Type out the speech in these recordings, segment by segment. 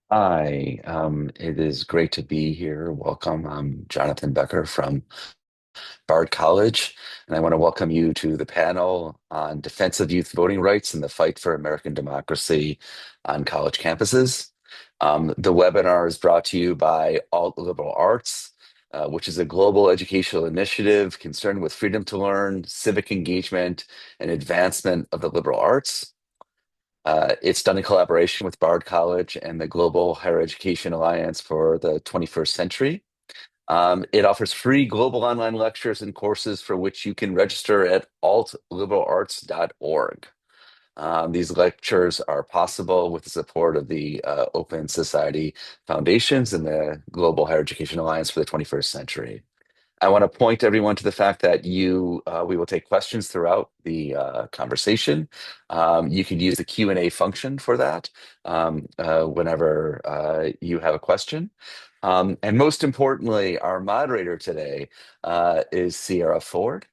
Hi, it is great to be here. Welcome. I'm Jonathan Becker from Bard College, and I want to welcome you to the panel on Defense of Youth Voting Rights and the Fight for American Democracy on College Campuses. The webinar is brought to you by AltLiberalArts, which is a global educational initiative concerned with freedom to learn, civic engagement, and advancement of the liberal arts. It's done in collaboration with Bard College and the Global Higher Education Alliance for the 21st Century. It offers free global online lectures and courses for which you can register at altliberalarts.org. These lectures are possible with the support of the Open Society Foundations and the Global Higher Education Alliance for the 21st Century. I want to point everyone to the fact that we will take questions throughout the conversation. You can use the Q&A function for that whenever you have a question. And most importantly, our moderator today is Sierra Ford.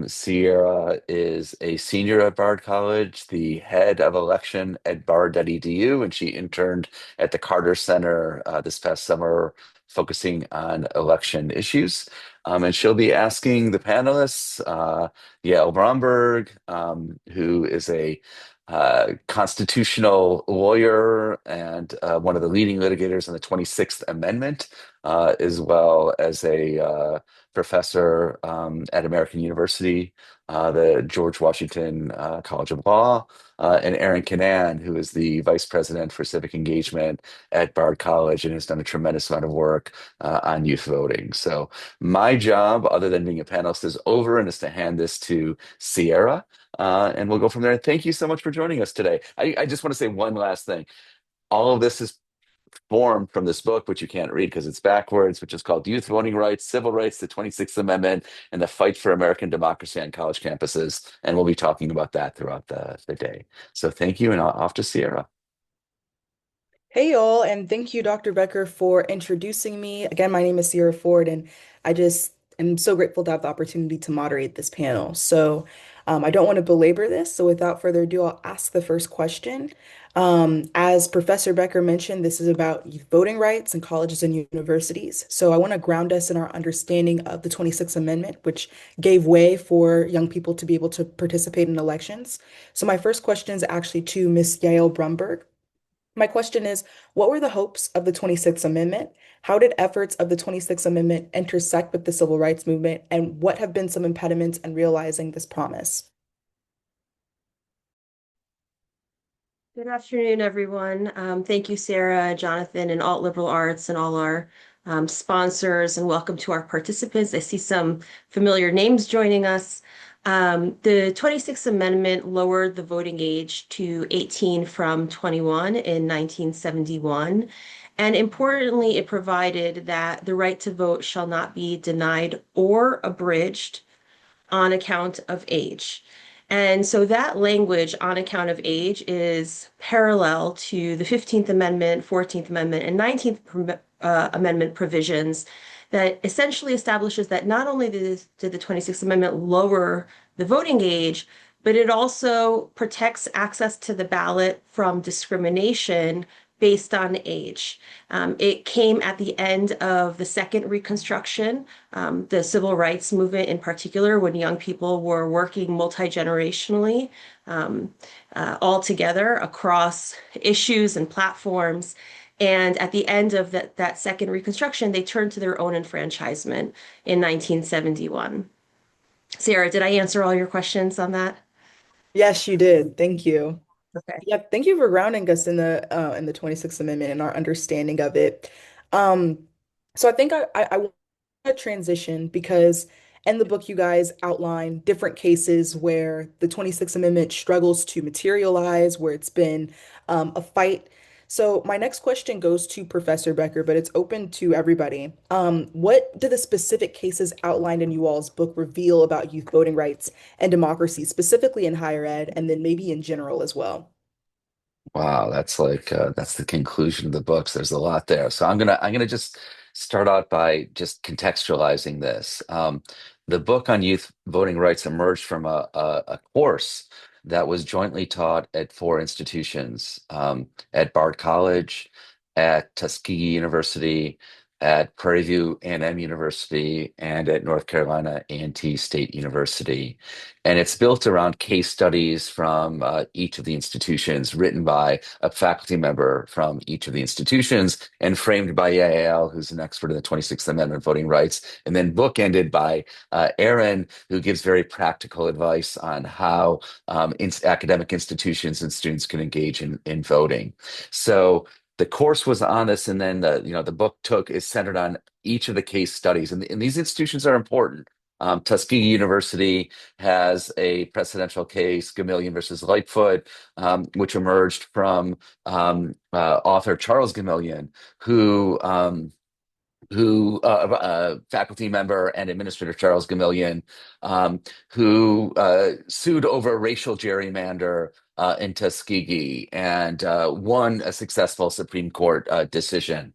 Sierra is a senior at Bard College, the head of election at bard.edu, and she interned at the Carter Center this past summer, focusing on election issues. And she'll be asking the panelists, Yael Bromberg, who is a constitutional lawyer and one of the leading litigators on the 26th Amendment, as well as a professor at American University, the George Washington College of Law, and Erin Cannan, who is the vice president for civic engagement at Bard College and has done a tremendous amount of work on youth voting. So my job, other than being a panelist, is over and is to hand this to Sierra, and we'll go from there. Thank you so much for joining us today. I just want to say one last thing. All of this is formed from this book, which you can't read because it's backwards, which is called Youth Voting Rights, Civil Rights, the 26th Amendment, and the Fight for American Democracy on College Campuses. And we'll be talking about that throughout the day. So thank you, and off to Sierra. Hey y'all, and thank you, Dr. Becker, for introducing me. Again, my name is Sierra Ford, and I just am so grateful to have the opportunity to moderate this panel. I don't want to belabor this, so without further ado, I'll ask the first question. As Professor Becker mentioned, this is about youth voting rights in colleges and universities. So I want to ground us in our understanding of the 26th Amendment, which gave way for young people to be able to participate in elections. So my first question is actually to Miss Yael Bromberg. My question is, what were the hopes of the 26th Amendment? How did efforts of the 26th Amendment intersect with the civil rights movement? And what have been some impediments in realizing this promise? Good afternoon, everyone. Thank you, Sarah, Jonathan, and AltLiberalArts, and all our sponsors, and welcome to our participants. I see some familiar names joining us. The 26th Amendment lowered the voting age to 18 from 21 in 1971. And importantly, it provided that the right to vote shall not be denied or abridged on account of age. And so that language on account of age is parallel to the 15th Amendment, 14th Amendment, and 19th Amendment provisions that essentially establishes that not only did the 26th Amendment lower the voting age, but it also protects access to the ballot from discrimination based on age. It came at the end of the second Reconstruction, the civil rights movement in particular, when young people were working multi-generationally all together across issues and platforms. And at the end of that second Reconstruction, they turned to their own enfranchisement in 1971. Sarah, did I answer all your questions on that? Yes, you did. Thank you. Okay. Yep, thank you for grounding us in the 26th Amendment and our understanding of it. Um, so I think I want to transition because in the book you guys outline different cases where the 26th Amendment struggles to materialize, where it's been a fight. So my next question goes to Professor Becker, but it's open to everybody. What do the specific cases outlined in you all's book reveal about youth voting rights and democracy, specifically in higher ed, and then maybe in general as well? Wow, that's the conclusion of the books. There's a lot there. So I'm gonna just start out by just contextualizing this. The book on youth voting rights emerged from a course that was jointly taught at four institutions, at Bard College, at Tuskegee University, at Prairie View A&M University, and at North Carolina A&T State University. And it's built around case studies from each of the institutions, written by a faculty member from each of the institutions, and framed by Yael, who's an expert in the 26th Amendment voting rights, and then bookended by Erin, who gives very practical advice on how academic institutions and students can engage in voting. So the course was on this, and then the book is centered on each of the case studies, and these institutions are important. Tuskegee University has a precedential case, Gamillion versus Lightfoot, which emerged from author Charles Gamillion, who faculty member and administrator Charles Gamillion, who sued over a racial gerrymander in Tuskegee and won a successful Supreme Court decision.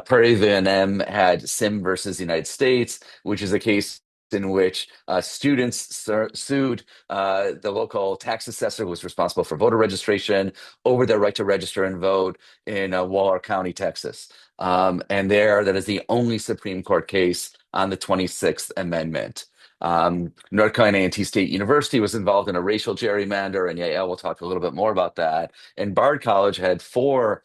Prairie View A&M had Sim versus the United States, which is a case in which students sued the local tax assessor who was responsible for voter registration over their right to register and vote in Waller County, Texas. And that is the only Supreme Court case on the 26th Amendment. North Carolina A&T State University was involved in a racial gerrymander, and Yael will talk a little bit more about that. And Bard College had four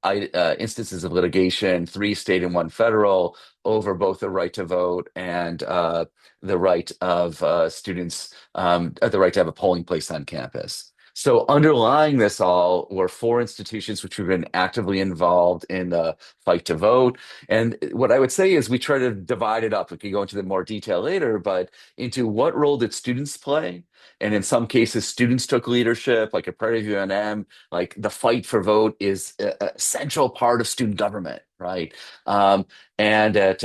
instances of litigation, 3 state and 1 federal, over both the right to vote and the right of students, the right to have a polling place on campus. So underlying this all were 4 institutions which have been actively involved in the fight to vote. And what I would say is we try to divide it up. We could go into the more detail later, but into what role did students play? And in some cases, students took leadership, like at Prairie View A&M, like the fight for vote is a central part of student government, right? And at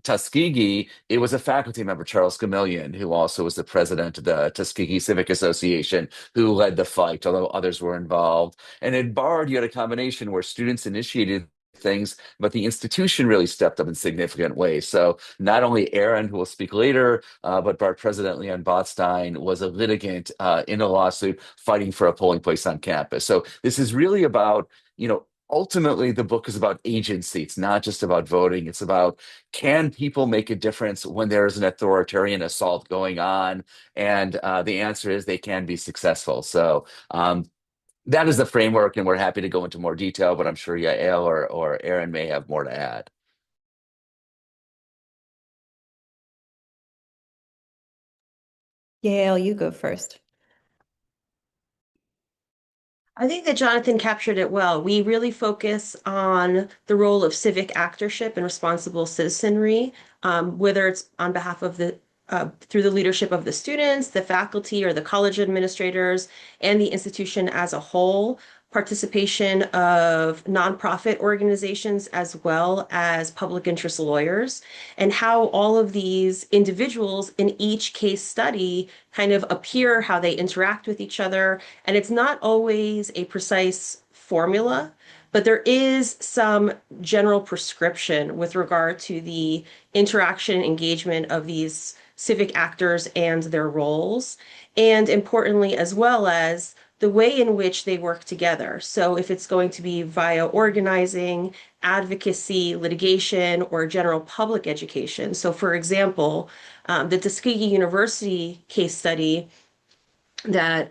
Tuskegee, it was a faculty member, Charles Gamillion, who also was the president of the Tuskegee Civic Association, who led the fight, although others were involved. And at Bard, you had a combination where students initiated things, but the institution really stepped up in significant ways. So not only Erin, who will speak later, but Bard President Leon Botstein was a litigant in a lawsuit fighting for a polling place on campus. So this is really about, ultimately, the book is about agency. It's not just about voting. It's about, can people make a difference when there is an authoritarian assault going on? And the answer is they can be successful. So that is the framework, and we're happy to go into more detail, but I'm sure Yael or Erin may have more to add. Yael, you go first. I think that Jonathan captured it well. We really focus on the role of civic actorship and responsible citizenry, whether it's on behalf of through the leadership of the students, the faculty, or the college administrators, and the institution as a whole, participation of nonprofit organizations as well as public interest lawyers, and how all of these individuals in each case study kind of appear, how they interact with each other. And it's not always a precise formula, but there is some general prescription with regard to the interaction and engagement of these civic actors and their roles, and importantly, as well as the way in which they work together. So if it's going to be via organizing, advocacy, litigation, or general public education. So for example, the Tuskegee University case study that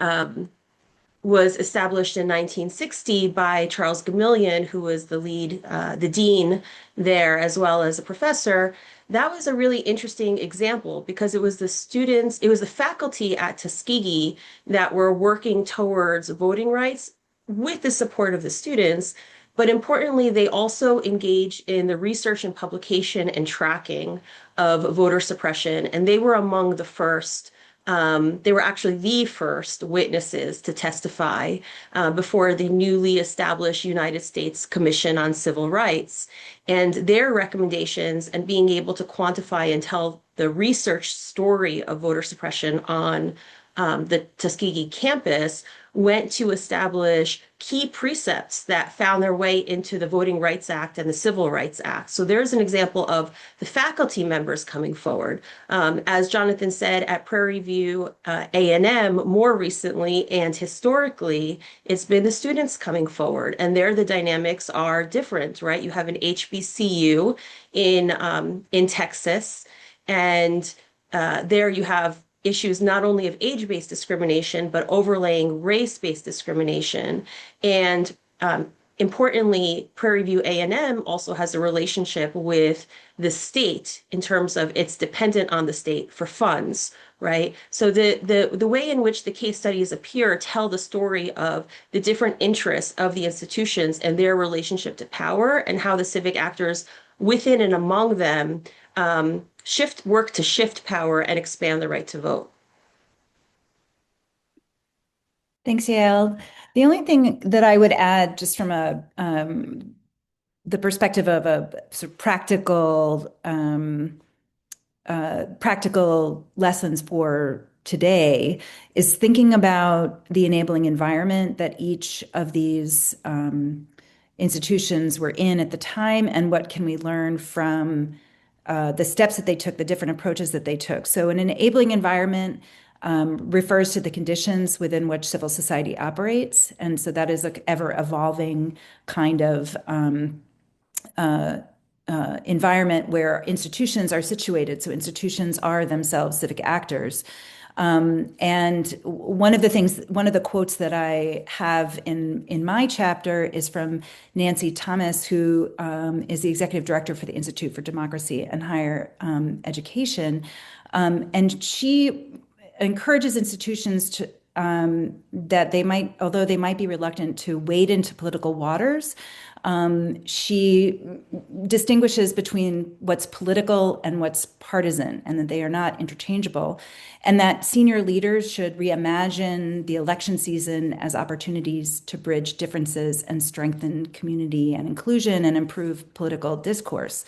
was established in 1960 by Charles Gamillion, who was the dean there, as well as a professor. That was a really interesting example because it was the faculty at Tuskegee that were working towards voting rights with the support of the students. But importantly, they also engaged in the research and publication and tracking of voter suppression. And they were among the first they were actually the first witnesses to testify before the newly established United States Commission on Civil Rights. And their recommendations and being able to quantify and tell the research story of voter suppression on the Tuskegee campus went to establish key precepts that found their way into the Voting Rights Act and the Civil Rights Act. So there's an example of the faculty members coming forward. As Jonathan said, at Prairie View A&M more recently and historically, it's been the students coming forward, and there the dynamics are different, right? You have an HBCU in Texas, and there you have issues not only of age-based discrimination, but overlaying race-based discrimination. And importantly, Prairie View A&M also has a relationship with the state in terms of it's dependent on the state for funds, right? So the way in which the case studies appear tell the story of the different interests of the institutions and their relationship to power, and how the civic actors within and among them work to shift power and expand the right to vote. Thanks, Yael. The only thing that I would add, just from the perspective of a sort of practical lessons for today, is thinking about the enabling environment that each of these institutions were in at the time, and what can we learn from the steps that they took, the different approaches that they took. So an enabling environment refers to the conditions within which civil society operates. And so that is an ever evolving kind of environment where institutions are situated. So institutions are themselves civic actors. And one of the quotes that I have in my chapter is from Nancy Thomas, who is the executive director for the Institute for Democracy and Higher Education. And she encourages institutions to that they might, although they might be reluctant to wade into political waters, she distinguishes between what's political and what's partisan, and that they are not interchangeable, and that senior leaders should reimagine the election season as opportunities to bridge differences and strengthen community and inclusion and improve political discourse.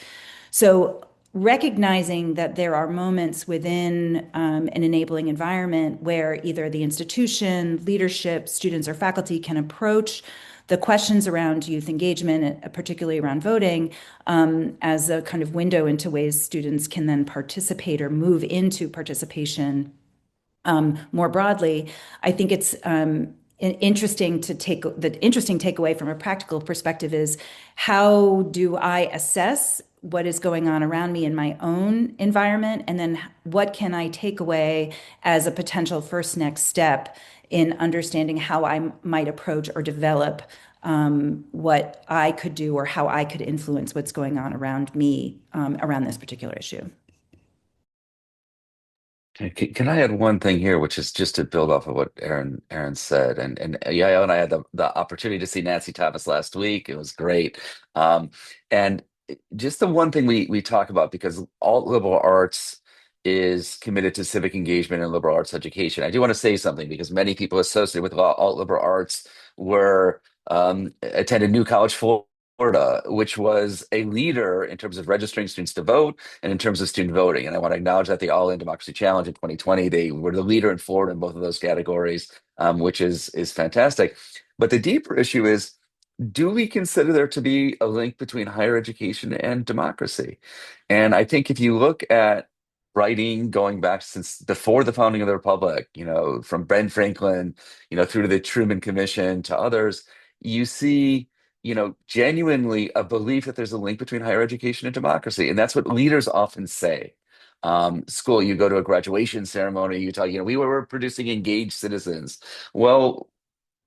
So recognizing that there are moments within an enabling environment where either the institution, leadership, students, or faculty can approach the questions around youth engagement, particularly around voting, as a kind of window into ways students can then participate or move into participation more broadly. I think it's interesting takeaway from a practical perspective is, how do I assess what is going on around me in my own environment, and then what can I take away as a potential first next step in understanding how I might approach or develop what I could do, or how I could influence what's going on around me around this particular issue. Can I add one thing here, which is just to build off of what Erin said, and Yael and I had the opportunity to see Nancy Thomas last week. It was great, and just the one thing we talk about, because alt liberal arts is committed to civic engagement and liberal arts education. I do want to say something, because many people associated with alt liberal arts were attended New College, Florida, which was a leader in terms of registering students to vote and in terms of student voting. And I want to acknowledge that the All In Democracy Challenge in 2020, they were the leader in Florida in both of those categories, which is fantastic. But the deeper issue is, do we consider there to be a link between higher education and democracy? And I think if you look at writing going back since before the founding of the Republic, from Ben Franklin, through to the Truman Commission to others, you see, genuinely a belief that there's a link between higher education and democracy. And that's what leaders often say. School, you go to a graduation ceremony, you talk, we were producing engaged citizens. Well,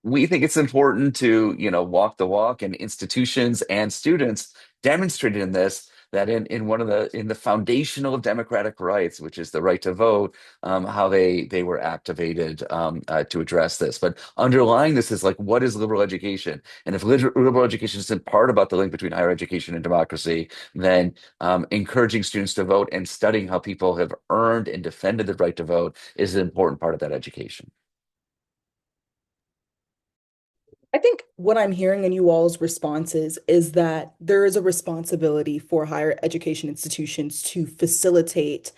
we think it's important to, walk the walk, and institutions and students demonstrated in this, that in the foundational of democratic rights, which is the right to vote, how they were activated to address this. But underlying this is, like, what is liberal education? And if liberal education is in part about the link between higher education and democracy, then encouraging students to vote and studying how people have earned and defended the right to vote is an important part of that education. I think what I'm hearing in you all's responses is that there is a responsibility for higher education institutions to facilitate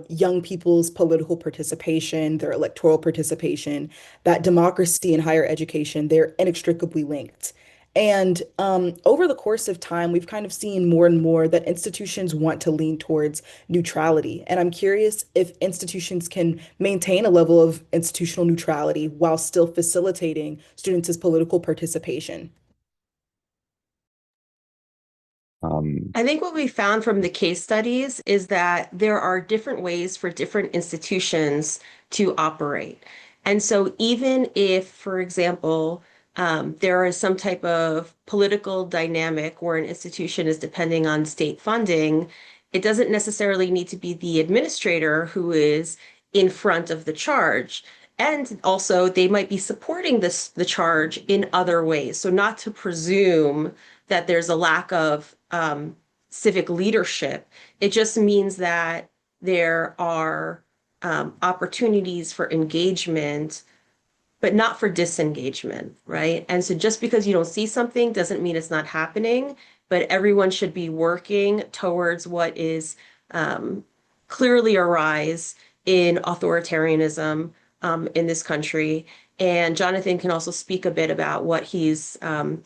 young people's political participation, their electoral participation, that democracy and higher education, they're inextricably linked. And over the course of time, we've kind of seen more and more that institutions want to lean towards neutrality. And I'm curious if institutions can maintain a level of institutional neutrality while still facilitating students' political participation. Um, I think what we found from the case studies is that there are different ways for different institutions to operate. And so, even if, for example, there is some type of political dynamic where an institution is depending on state funding, it doesn't necessarily need to be the administrator who is in front of the charge. And also, they might be supporting the charge in other ways. So, not to presume that there's a lack of civic leadership. It just means that there are opportunities for engagement, but not for disengagement, right? And so just because you don't see something doesn't mean it's not happening, but everyone should be working towards what is clearly a rise in authoritarianism in this country. And Jonathan can also speak a bit about what he's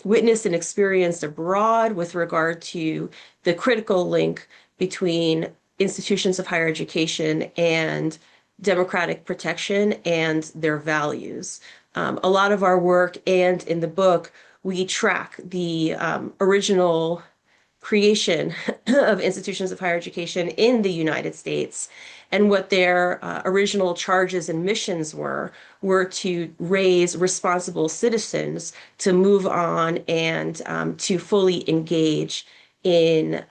witnessed and experienced abroad with regard to the critical link between institutions of higher education and democratic protection and their values. A lot of our work and in the book, we track the original creation of institutions of higher education in the United States and what their original charges and missions were to raise responsible citizens to move on and to fully engage in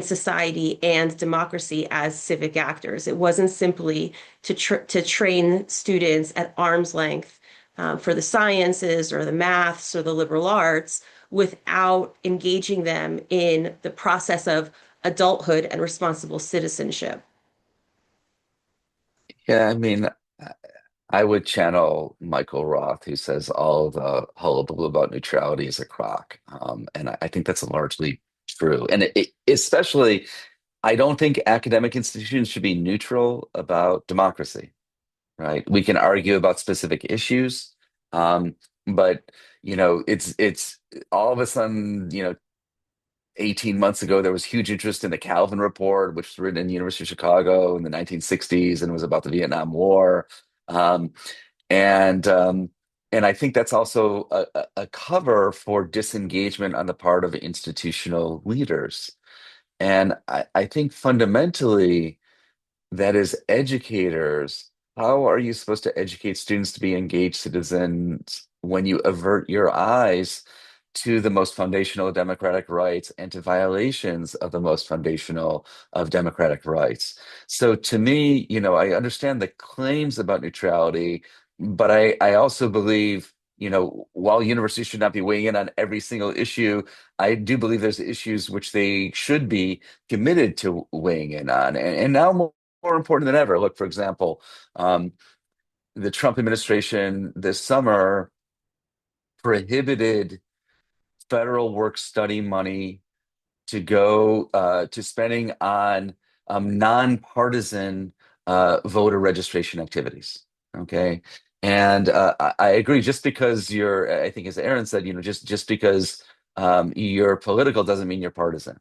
society and democracy as civic actors. It wasn't simply to train students at arm's length for the sciences or the maths or the liberal arts without engaging them in the process of adulthood and responsible citizenship. yeah, I mean, I would channel Michael Roth, who says all the hullabaloo about neutrality is a crock. And I think that's largely true. And especially, I don't think academic institutions should be neutral about democracy, right? We can argue about specific issues, but it's all of a sudden, 18 months ago, there was huge interest in the Calvin Report, which was written in the University of Chicago in the 1960s and was about the Vietnam War. Um, and um, and I think that's also a cover for disengagement on the part of institutional leaders. And I think fundamentally, that is educators, how are you supposed to educate students to be engaged citizens when you avert your eyes to the most foundational of democratic rights and to violations of the most foundational of democratic rights? So to me, I understand the claims about neutrality, but I also believe, while universities should not be weighing in on every single issue, I do believe there's issues which they should be committed to weighing in on. And now more important than ever. Look, for example, the Trump administration this summer prohibited federal work study money to go to spending on nonpartisan voter registration activities. Okay. And I agree, just because I think as Erin said, just because you're political doesn't mean you're partisan.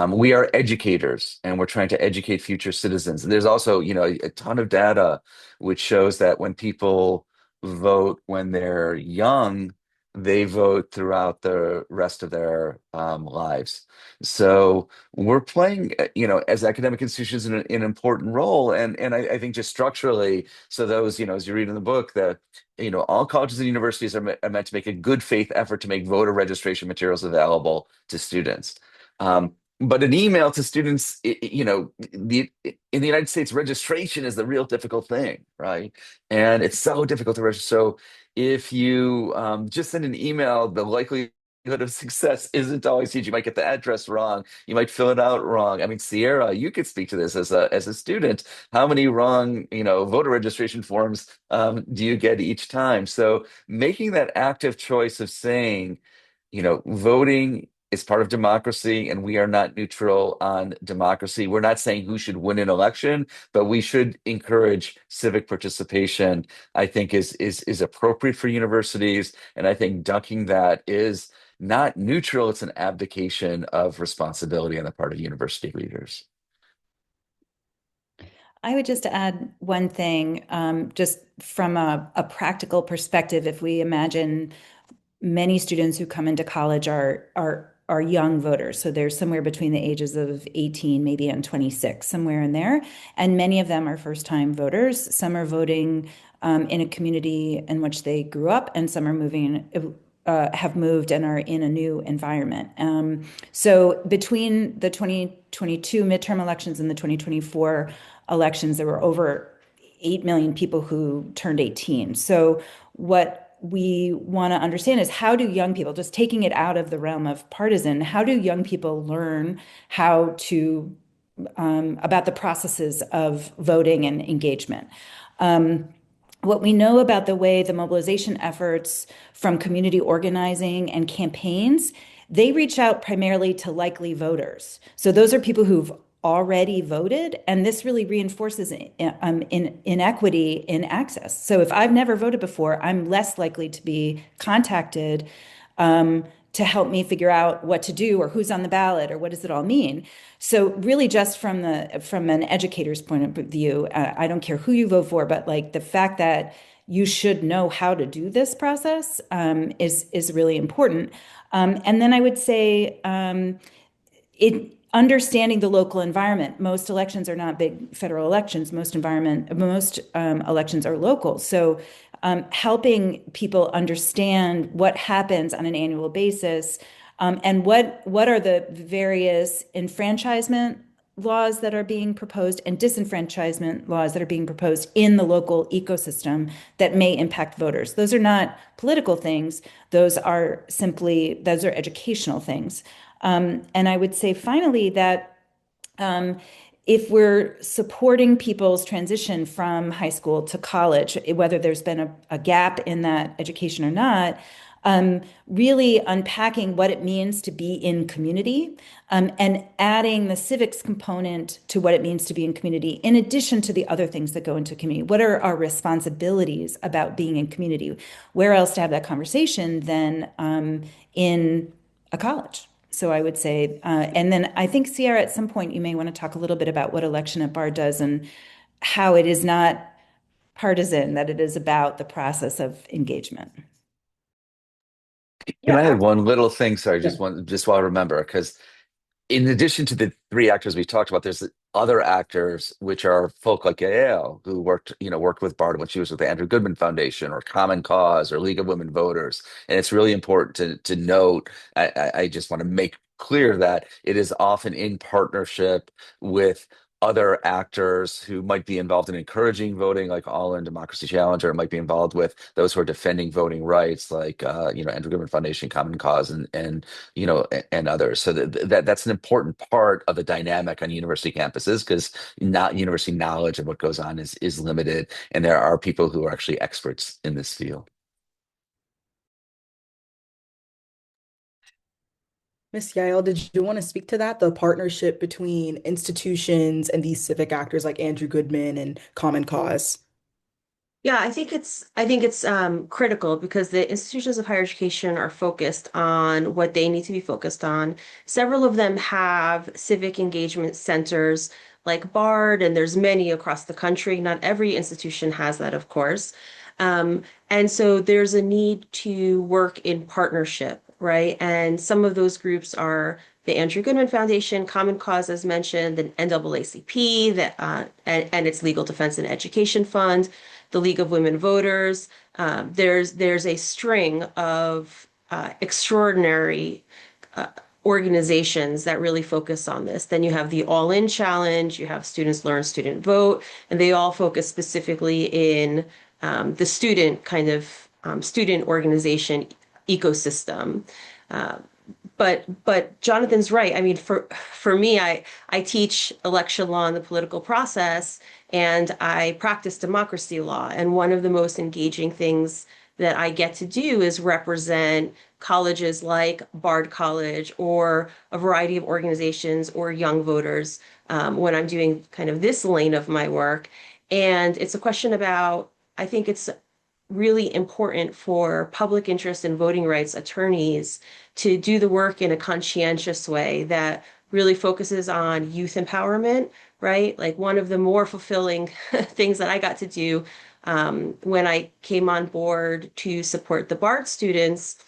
We are educators and we're trying to educate future citizens. And there's also, a ton of data which shows that when people vote when they're young, they vote throughout the rest of their lives. So we're playing, as academic institutions, an important role, and I think just structurally, so those, as you read in the book, that all colleges and universities are meant to make a good faith effort to make voter registration materials available to students. But an email to students, in the United States, registration is the real difficult thing, right? And it's so difficult to register. So if you just send an email, the likelihood of success isn't always huge. You might get the address wrong. You might fill it out wrong. I mean, Sierra, you could speak to this as a student. How many wrong, voter registration forms do you get each time? So making that active choice of saying, voting It's part of democracy, and we are not neutral on democracy. We're not saying who should win an election, but we should encourage civic participation. I think is appropriate for universities, and I think dunking that is not neutral. It's an abdication of responsibility on the part of university leaders. I would just add one thing, just from a practical perspective. If we imagine many students who come into college are young voters, so they're somewhere between the ages of 18, maybe, and 26, somewhere in there, and many of them are first-time voters. Some are voting in a community in which they grew up, and some are have moved and are in a new environment. So between the 2022 midterm elections and the 2024 elections, there were over 8 million people who turned 18. So what we want to understand is, how do young people, just taking it out of the realm of partisan, how do young people learn how to about the processes of voting and engagement? What we know about the way the mobilization efforts from community organizing and campaigns, they reach out primarily to likely voters. So those are people who've already voted, and this really reinforces inequity in access. So if I've never voted before, I'm less likely to be contacted to help me figure out what to do, or who's on the ballot, or what does it all mean. So really, just from an educator's point of view, I don't care who you vote for, but like the fact that you should know how to do this process is really important. And then I would say understanding the local environment. Most elections are not big federal elections. Most elections are local. So helping people understand what happens on an annual basis, and what are the various enfranchisement laws that are being proposed and disenfranchisement laws that are being proposed in the local ecosystem that may impact voters. Those are not political things. Those are educational things. And I would say finally that if we're supporting people's transition from high school to college, whether there's been a gap in that education or not, really unpacking what it means to be in community, and adding the civics component to what it means to be in community, in addition to the other things that go into community. What are our responsibilities about being in community? Where else to have that conversation than in a college? So I would say, and then I think, Sierra, at some point you may want to talk a little bit about what Election at Bar does, and how it is not partisan, that it is about the process of engagement. Can I Yeah, add one little thing? Sorry, absolutely. just while I remember, because in addition to the three actors we talked about, there's other actors, which are folk like Yael, who worked with Bard when she was with the Andrew Goodman Foundation, or Common Cause, or League of Women Voters. And it's really important to note. I just want to make clear that it is often in partnership with other actors who might be involved in encouraging voting, like All In Democracy Challenge, or it might be involved with those who are defending voting rights, like Andrew Goodman Foundation, Common Cause, and others. So that's an important part of the dynamic on university campuses, because not university knowledge of what goes on is limited, and there are people who are actually experts in this field. Miss Yael, did you want to speak to that? The partnership between institutions and these civic actors like Andrew Goodman and Common Cause. Yeah, I think it's critical, because the institutions of higher education are focused on what they need to be focused on. Several of them have civic engagement centers like BARD, and there's many across the country. Not every institution has that, of course. And so there's a need to work in partnership, right? And some of those groups are the Andrew Goodman Foundation, Common Cause, as mentioned, the NAACP, and its Legal Defense and Education Fund, the League of Women Voters. There's a string of extraordinary organizations that really focus on this. Then you have the All In Challenge, you have Students Learn, Student Vote, and they all focus specifically in the student organization ecosystem. Uh, but Jonathan's right. I mean, for me, I teach election law and the political process, and I practice democracy law. And one of the most engaging things that I get to do is represent colleges like Bard College or a variety of organizations or young voters when I'm doing kind of this lane of my work. And it's a question about, I think it's really important for public interest and voting rights attorneys to do the work in a conscientious way that really focuses on youth empowerment, right? Like one of the more fulfilling things that I got to do when I came on board to support the BART students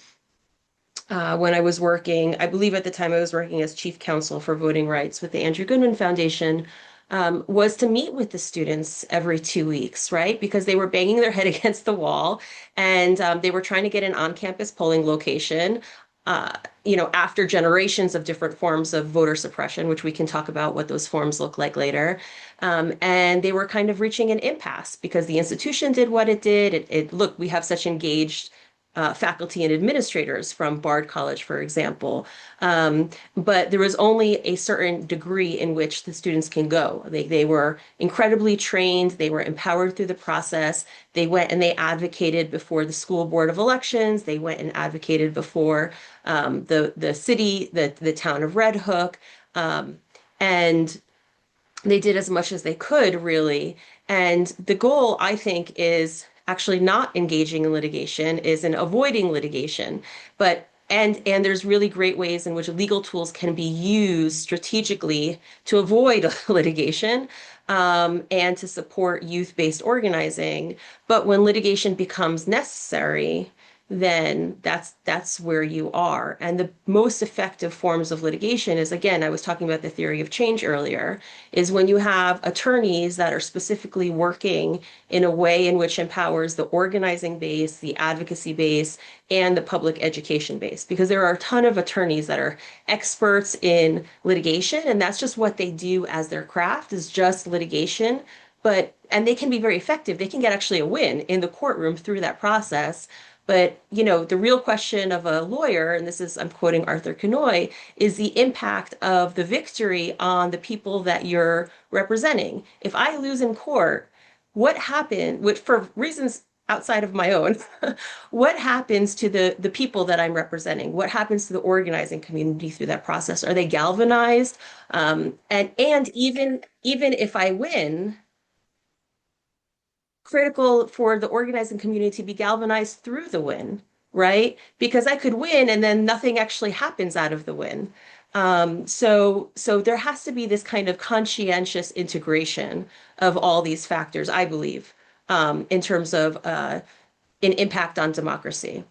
when I was working, I believe at the time I was working as chief counsel for voting rights with the Andrew Goodman Foundation, was to meet with the students every 2 weeks, right? Because they were banging their head against the wall and they were trying to get an on-campus polling location. After generations of different forms of voter suppression, which we can talk about what those forms look like later. And they were kind of reaching an impasse because the institution did what it did. Look, we have such engaged faculty and administrators from Bard College, for example. But there was only a certain degree in which the students can go. They were incredibly trained. They were empowered through the process. They went and they advocated before the school board of elections. They went and advocated before the city, the town of Red Hook. And they did as much as they could, really. And the goal, I think, is actually not engaging in litigation, is in avoiding litigation. And there's really great ways in which legal tools can be used strategically to avoid litigation and to support youth-based organizing. But when litigation becomes necessary, then that's where you are. And the most effective forms of litigation is, again, I was talking about the theory of change earlier, is when you have attorneys that are specifically working in a way in which empowers the organizing base, the advocacy base, and the public education base. Because there are a ton of attorneys that are experts in litigation, and that's just what they do as their craft, is just litigation. And they can be very effective. They can get actually a win in the courtroom through that process. But, the real question of a lawyer, and this is, I'm quoting Arthur Kanoy, is the impact of the victory on the people that you're representing. If I lose in court, what happened, which for reasons outside of my own, what happens to the people that I'm representing? What happens to the organizing community through that process? Are they galvanized? And even if I win, critical for the organizing community to be galvanized through the win, right? Because I could win and then nothing actually happens out of the win. So there has to be this kind of conscientious integration of all these factors, I believe, in terms of an impact on democracy.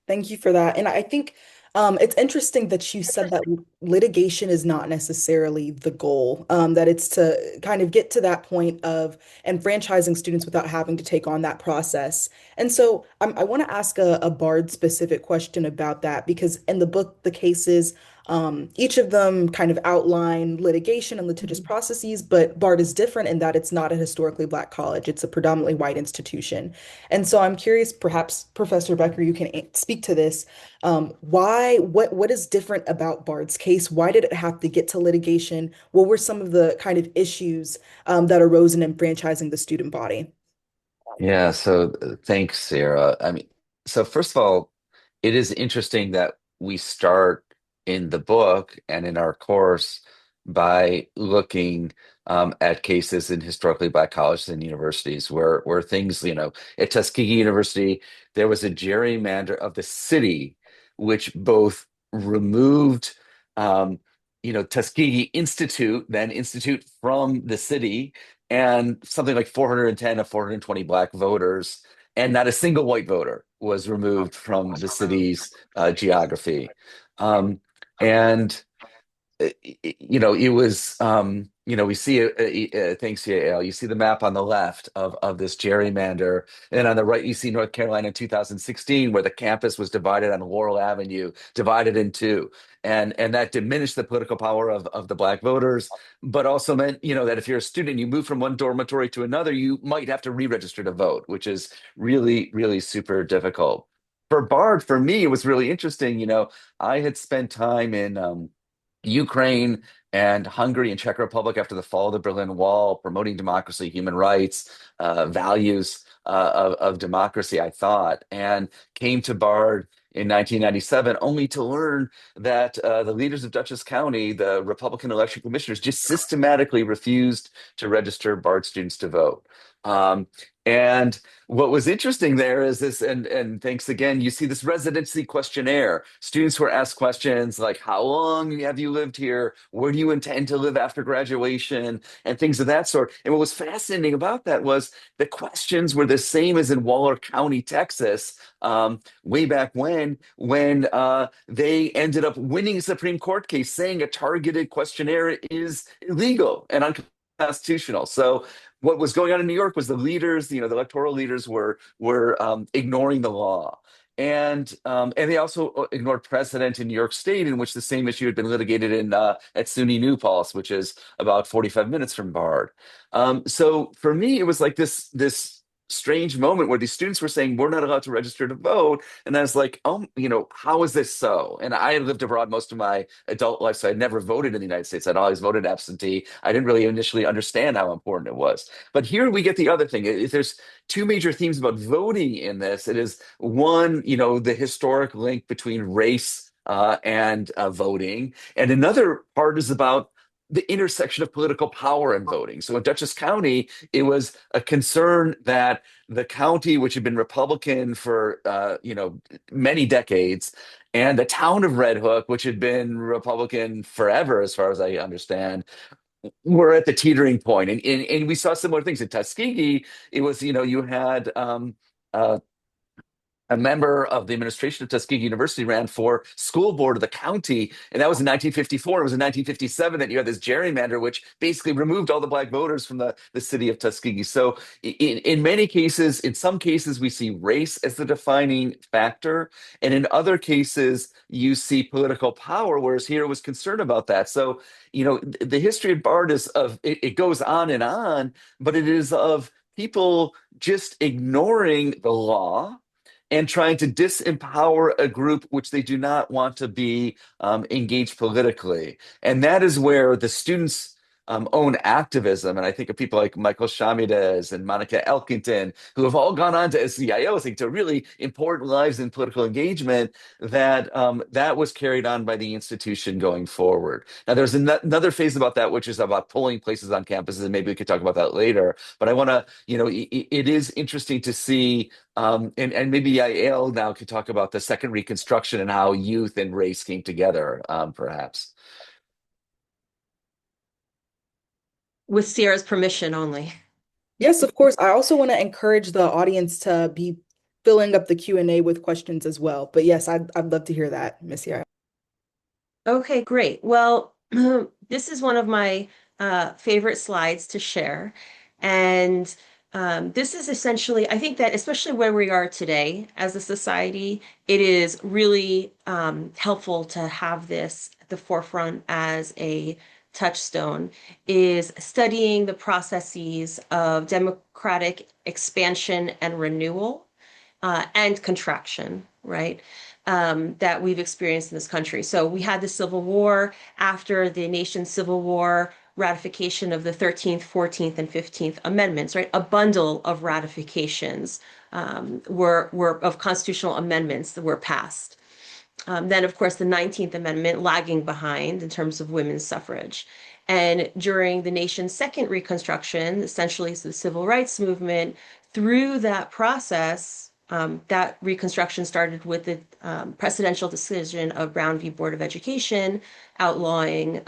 Thank you for that. And I think it's interesting that you said that litigation is not necessarily the goal, that it's to kind of get to that point of enfranchising students without having to take on that process. And so I want to ask a Bard specific question about that because in the book, the cases, each of them kind of outline litigation and litigious processes, but Bard is different in that it's not a historically Black college. It's a predominantly white institution. And so I'm curious, perhaps Professor Becker, you can speak to this. What is different about Bard's case? Why did it have to get to litigation? What were some of the kind of issues that arose in enfranchising the student body? Yeah, so thanks, Sarah. So first of all, it is interesting that we start in the book and in our course by looking at cases in historically Black colleges and universities where things, at Tuskegee University, there was a gerrymander of the city, which both removed, Tuskegee Institute, then Institute from the city, and something like 410 of 420 Black voters, and not a single white voter was removed from the city's geography. And it was we see thanks to Yael, you see the map on the left of this gerrymander, and on the right you see North Carolina in 2016, where the campus was divided on Laurel Avenue, divided in two, and that diminished the political power of the Black voters, but also meant that if you're a student, you move from one dormitory to another, you might have to re-register to vote, which is really, really super difficult. For Bard, for me, it was really interesting. I had spent time in Ukraine and Hungary and Czech Republic after the fall of the Berlin Wall, promoting democracy, human rights, values. of democracy, I thought, and came to Bard in 1997 only to learn that the leaders of Dutchess County, the Republican election commissioners, just systematically refused to register Bard students to vote. Um, and what was interesting there is this, and thanks again, you see this residency questionnaire. Students were asked questions like, how long have you lived here? Where do you intend to live after graduation? And things of that sort. And what was fascinating about that was the questions were the same as in Waller County, Texas, way back when they ended up winning a Supreme Court case saying a targeted questionnaire is illegal and unconstitutional. So what was going on in New York was the leaders, the electoral leaders were ignoring the law. And they also ignored precedent in New York State, in which the same issue had been litigated in at SUNY New Paltz, which is about 45 minutes from Bard. So for me, it was like this strange moment where these students were saying we're not allowed to register to vote, and I was like, oh, how is this so? And I had lived abroad most of my adult life, so I'd never voted in the United States. I'd always voted absentee. I didn't really initially understand how important it was. But here we get the other thing. If there's two major themes about voting in this, it is one, the historic link between race and voting, and another part is about the intersection of political power and voting. So in Dutchess County, it was a concern that the county, which had been Republican for many decades, and the town of Red Hook, which had been Republican forever, as far as I understand, were at the teetering point. And we saw similar things in Tuskegee. It was, you had uh, a member of the administration of Tuskegee University ran for school board of the county, and that was in 1954. It was in 1957 that you had this gerrymander, which basically removed all the black voters from the city of Tuskegee. So, in many cases, in some cases, we see race as the defining factor, and in other cases, you see political power. Whereas here, it was concerned about that. So, the history of Bard is it goes on, but it is of people just ignoring the law and trying to disempower a group which they do not want to be engaged politically. And that is where the students' own activism, and I think of people like Michael Chaminez and Monica Elkington, who have all gone on to, as the IO, I think, to really important lives in political engagement, that was carried on by the institution going forward. Now, there's another phase about that, which is about polling places on campuses, and maybe we could talk about that later. But I want to, it is interesting to see and maybe Yael now could talk about the second Reconstruction and how youth and race came together, perhaps. With Sierra's permission only. Yes, of course. I also want to encourage the audience to be filling up the Q&A with questions as well. But yes, I'd love to hear that, Miss Yara. Okay, great. Well, this is one of my favorite slides to share. And this is essentially, I think that especially where we are today as a society, it is really helpful to have this at the forefront as a touchstone, is studying the processes of democratic expansion and renewal and contraction, right? That we've experienced in this country. So we had the Civil War. After the nation's Civil War, ratification of the 13th, 14th, and 15th Amendments, right? A bundle of ratifications were of constitutional amendments that were passed. Then, of course, the 19th Amendment lagging behind in terms of women's suffrage. And during the nation's second Reconstruction, essentially the Civil Rights Movement, through that process, that Reconstruction started with the presidential decision of Brown v. Board of Education, outlawing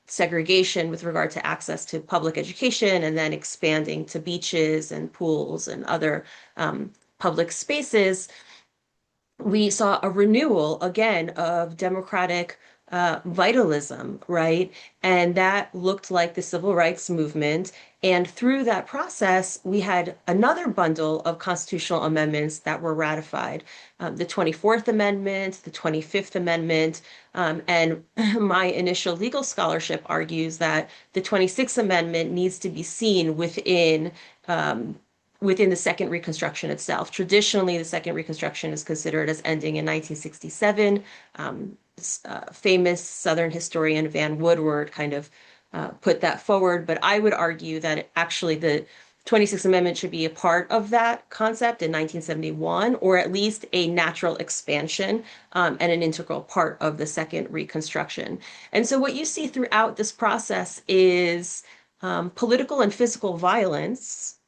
segregation with regard to access to public education, and then expanding to beaches and pools and other public spaces. We saw a renewal again of democratic vitalism, right? And that looked like the civil rights movement. And through that process, we had another bundle of constitutional amendments that were ratified. The 24th Amendment, the 25th Amendment, and my initial legal scholarship argues that the 26th Amendment needs to be seen within the Second Reconstruction itself. Traditionally, the Second Reconstruction is considered as ending in 1967. Famous Southern historian Van Woodward kind of put that forward, but I would argue that actually the 26th Amendment should be a part of that concept in 1971, or at least a natural expansion and an integral part of the second Reconstruction. And so what you see throughout this process is political and physical violence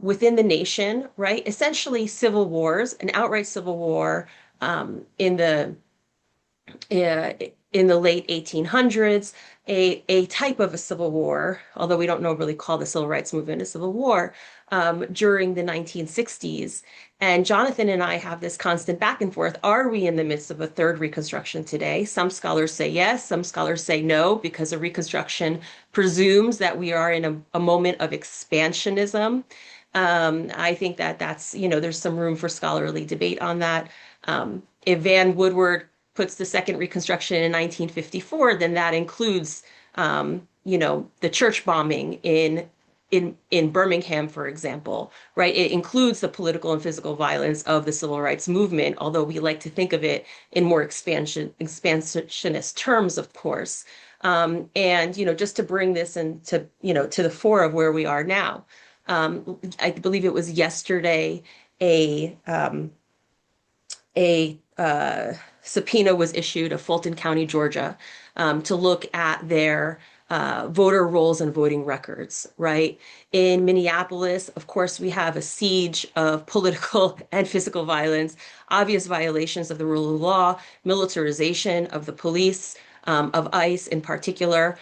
within the nation, right? Essentially civil wars, an outright civil war in the late 1800s, a type of a civil war, although we don't really call the civil rights movement a civil war, during the 1960s. And Jonathan and I have this constant back and forth. Are we in the midst of a third Reconstruction today? Some scholars say yes, some scholars say no, because a Reconstruction presumes that we are in a moment of expansionism. I think that there's some room for scholarly debate on that. If Van Woodward puts the second Reconstruction in 1954, then that includes, the church bombing in Birmingham, for example, right? It includes the political and physical violence of the civil rights movement, although we like to think of it in more expansionist terms, of course. Just to bring this into, to the fore of where we are now. I believe it was yesterday, a subpoena was issued of Fulton County, Georgia, to look at their voter rolls and voting records, right? In Minneapolis, of course, we have a siege of political and physical violence, obvious violations of the rule of law, militarization of the police, of ICE in particular.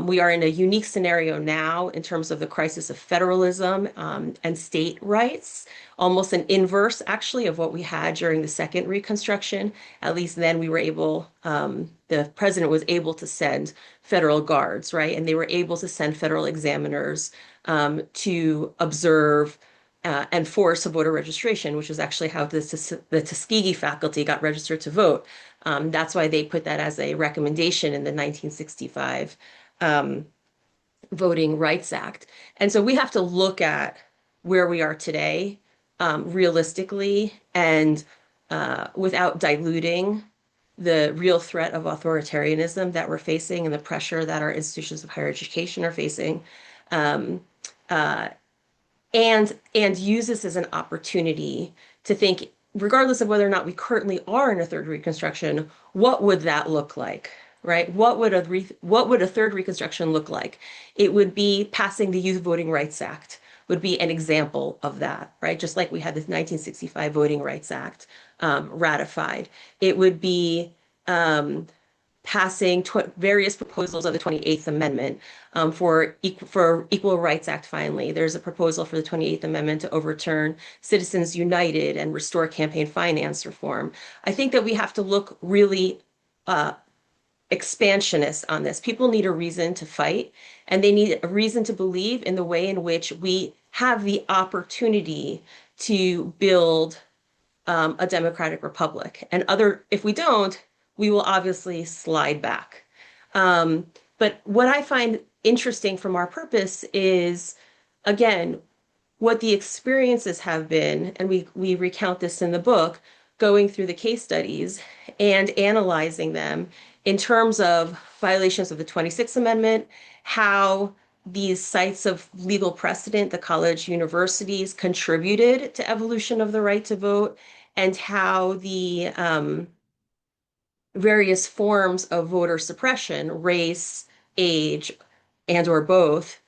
We are in a unique scenario now in terms of the crisis of federalism and state rights, almost an inverse, actually, of what we had during the second Reconstruction. At least then we were able, the president was able to send federal guards, right? And they were able to send federal examiners to observe and force a voter registration, which is actually how the Tuskegee faculty got registered to vote. That's why they put that as a recommendation in the 1965 Voting Rights Act. And so we have to look at where we are today realistically and without diluting the real threat of authoritarianism that we're facing and the pressure that our institutions of higher education are facing. And use this as an opportunity to think, regardless of whether or not we currently are in a third Reconstruction, what would that look like, right? What would a third Reconstruction look like? It would be passing the Youth Voting Rights Act would be an example of that, right? Just like we had the 1965 Voting Rights Act ratified. It would be passing various proposals of the 28th Amendment for Equal Rights Act. Finally, there's a proposal for the 28th Amendment to overturn Citizens United and restore campaign finance reform. I think that we have to look really expansionist on this. People need a reason to fight, and they need a reason to believe in the way in which we have the opportunity to build a democratic republic. And if we don't, we will obviously slide back. But what I find interesting from our purpose is, again, what the experiences have been, and we recount this in the book, going through the case studies and analyzing them in terms of violations of the 26th Amendment, how these sites of legal precedent, the college universities, contributed to evolution of the right to vote, and how the various forms of voter suppression, race, age, and or both,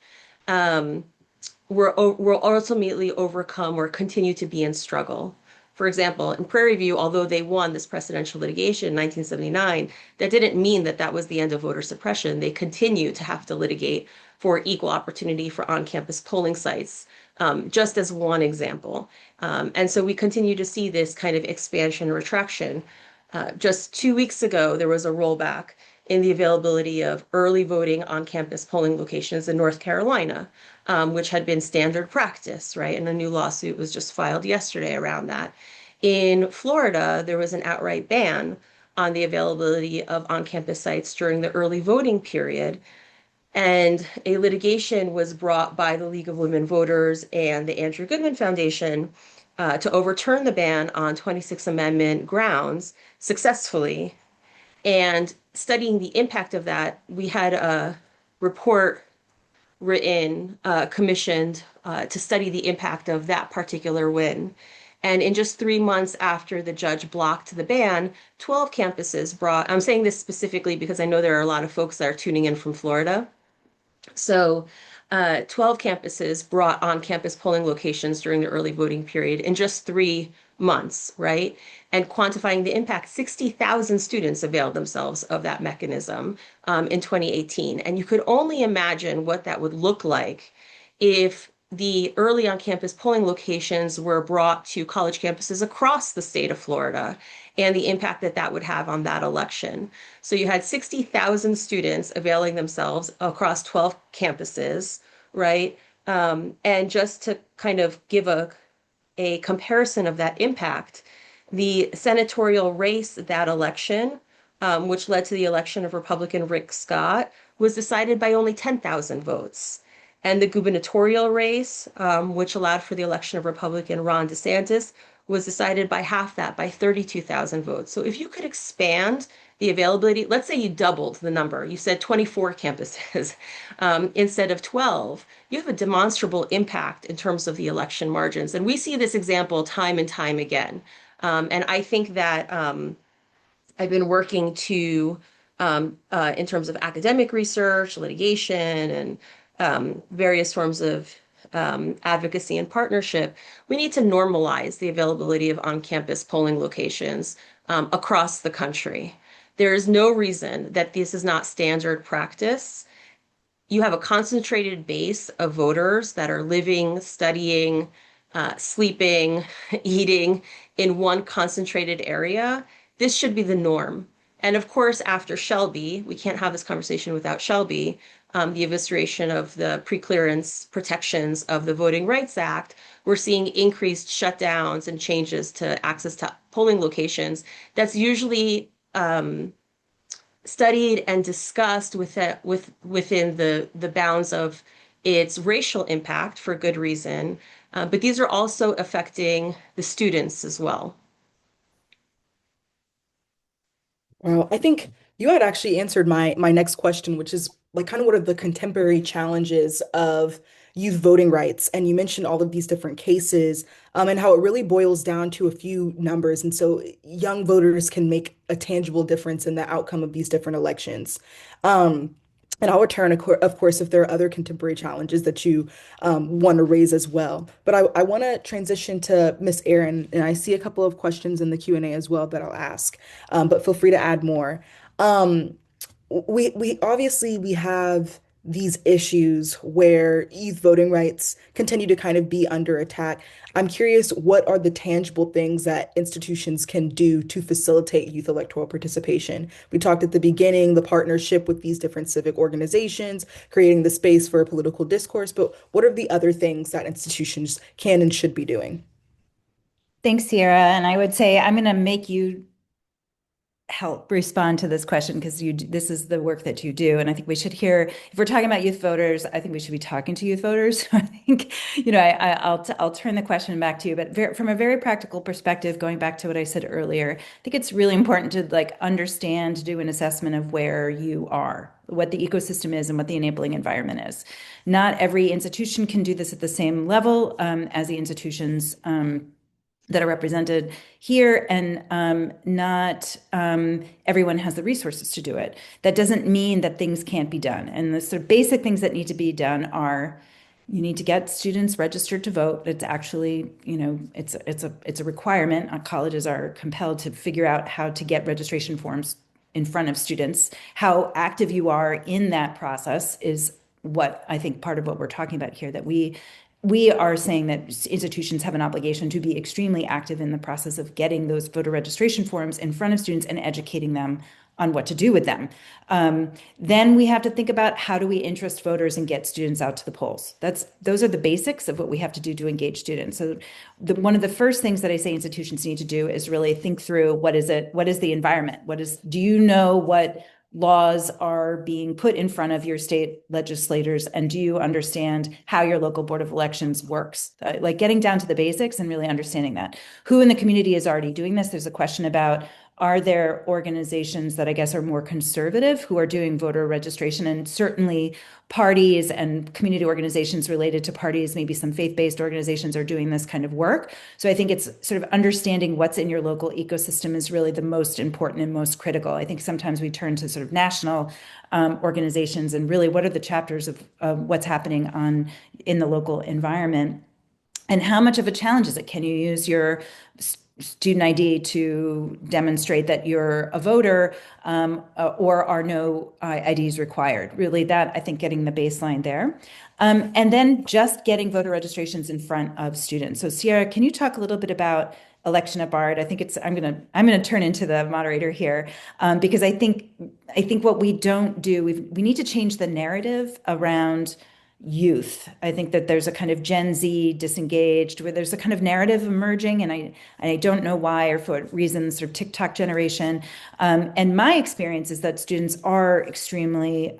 were ultimately overcome or continue to be in struggle. For example, in Prairie View, although they won this precedential litigation in 1979, that didn't mean that that was the end of voter suppression. They continue to have to litigate for equal opportunity for on-campus polling sites, just as one example. And so we continue to see this kind of expansion retraction. Just 2 weeks ago, there was a rollback in the availability of early voting on-campus polling locations in North Carolina, which had been standard practice, right? And a new lawsuit was just filed yesterday around that. In Florida, there was an outright ban on the availability of on-campus sites during the early voting period. And a litigation was brought by the League of Women Voters and the Andrew Goodman Foundation to overturn the ban on 26th Amendment grounds successfully. And studying the impact of that, we had a report written, commissioned to study the impact of that particular win. And in just 3 months after the judge blocked the ban, 12 campuses brought, I'm saying this specifically because I know there are a lot of folks that are tuning in from Florida. So 12 campuses brought on-campus polling locations during the early voting period in just 3 months, right? And quantifying the impact, 60,000 students availed themselves of that mechanism in 2018. And you could only imagine what that would look like if the early on-campus polling locations were brought to college campuses across the state of Florida and the impact that that would have on that election. So you had 60,000 students availing themselves across 12 campuses, right? And just to kind of give a comparison of that impact, the senatorial race that election, which led to the election of Republican Rick Scott, was decided by only 10,000 votes. And the gubernatorial race, which allowed for the election of Republican Ron DeSantis, was decided by half that, by 32,000 votes. So if you could expand the availability, let's say you doubled the number, you said 24 campuses instead of 12, you have a demonstrable impact in terms of the election margins. And we see this example time and time again. And I think that I've been working to, in terms of academic research, litigation, and various forms of advocacy and partnership, we need to normalize the availability of on-campus polling locations across the country. There is no reason that this is not standard practice. You have a concentrated base of voters that are living, studying, sleeping, eating in one concentrated area. This should be the norm. And of course, after Shelby, we can't have this conversation without Shelby, the evisceration of the preclearance protections of the Voting Rights Act, we're seeing increased shutdowns and changes to access to polling locations. That's usually studied and discussed within the bounds of its racial impact for good reason. But these are also affecting the students as well. Well, I think you had actually answered my next question, which is like kind of what are the contemporary challenges of youth voting rights? And you mentioned all of these different cases, and how it really boils down to a few numbers. And so young voters can make a tangible difference in the outcome of these different elections. And I'll return, of course, if there are other contemporary challenges that you want to raise as well. But I want to transition to Miss Erin, and I see a couple of questions in the Q&A as well that I'll ask, but feel free to add more. We obviously we have these issues where youth voting rights continue to kind of be under attack. I'm curious, what are the tangible things that institutions can do to facilitate youth electoral participation? We talked at the beginning, the partnership with these different civic organizations, creating the space for a political discourse, but what are the other things that institutions can and should be doing? Thanks, Sierra. And I would say I'm going to make you help respond to this question because this is the work that you do. And I think we should hear, if we're talking about youth voters, I think we should be talking to youth voters. I think, I'll turn the question back to you, but from a very practical perspective, going back to what I said earlier, I think it's really important to understand, do an assessment of where you are, what the ecosystem is and what the enabling environment is. Not every institution can do this at the same level as the institutions that are represented here, and not everyone has the resources to do it. That doesn't mean that things can't be done. And the sort of basic things that need to be done are, you need to get students registered to vote. It's actually, it's a requirement. Colleges are compelled to figure out how to get registration forms in front of students. How active you are in that process is what I think part of what we're talking about here, that we are saying that institutions have an obligation to be extremely active in the process of getting those voter registration forms in front of students and educating them on what to do with them. Then we have to think about, how do we interest voters and get students out to the polls? Those are the basics of what we have to do to engage students. So one of the first things that I say institutions need to do is really think through, what is the environment? Do you know what laws are being put in front of your state legislators, and do you understand how your local board of elections works? Getting down to the basics and really understanding that. Who in the community is already doing this? There's a question about are there organizations that I guess are more conservative who are doing voter registration? And certainly parties and community organizations related to parties, maybe some faith-based organizations are doing this kind of work. So I think it's sort of understanding what's in your local ecosystem is really the most important and most critical. I think sometimes we turn to sort of national organizations and really what are the chapters of what's happening in the local environment. And how much of a challenge is it? Can you use your student ID to demonstrate that you're a voter, or are no IDs required? Really, that I think getting the baseline there. And then just getting voter registrations in front of students. So Sierra, can you talk a little bit about election at Bard? I think I'm gonna turn into the moderator here, because I think what we don't do, we need to change the narrative around youth. I think that there's a kind of Gen Z disengaged, where there's a kind of narrative emerging, and I don't know why or for what reasons, sort of TikTok generation. And my experience is that students are extremely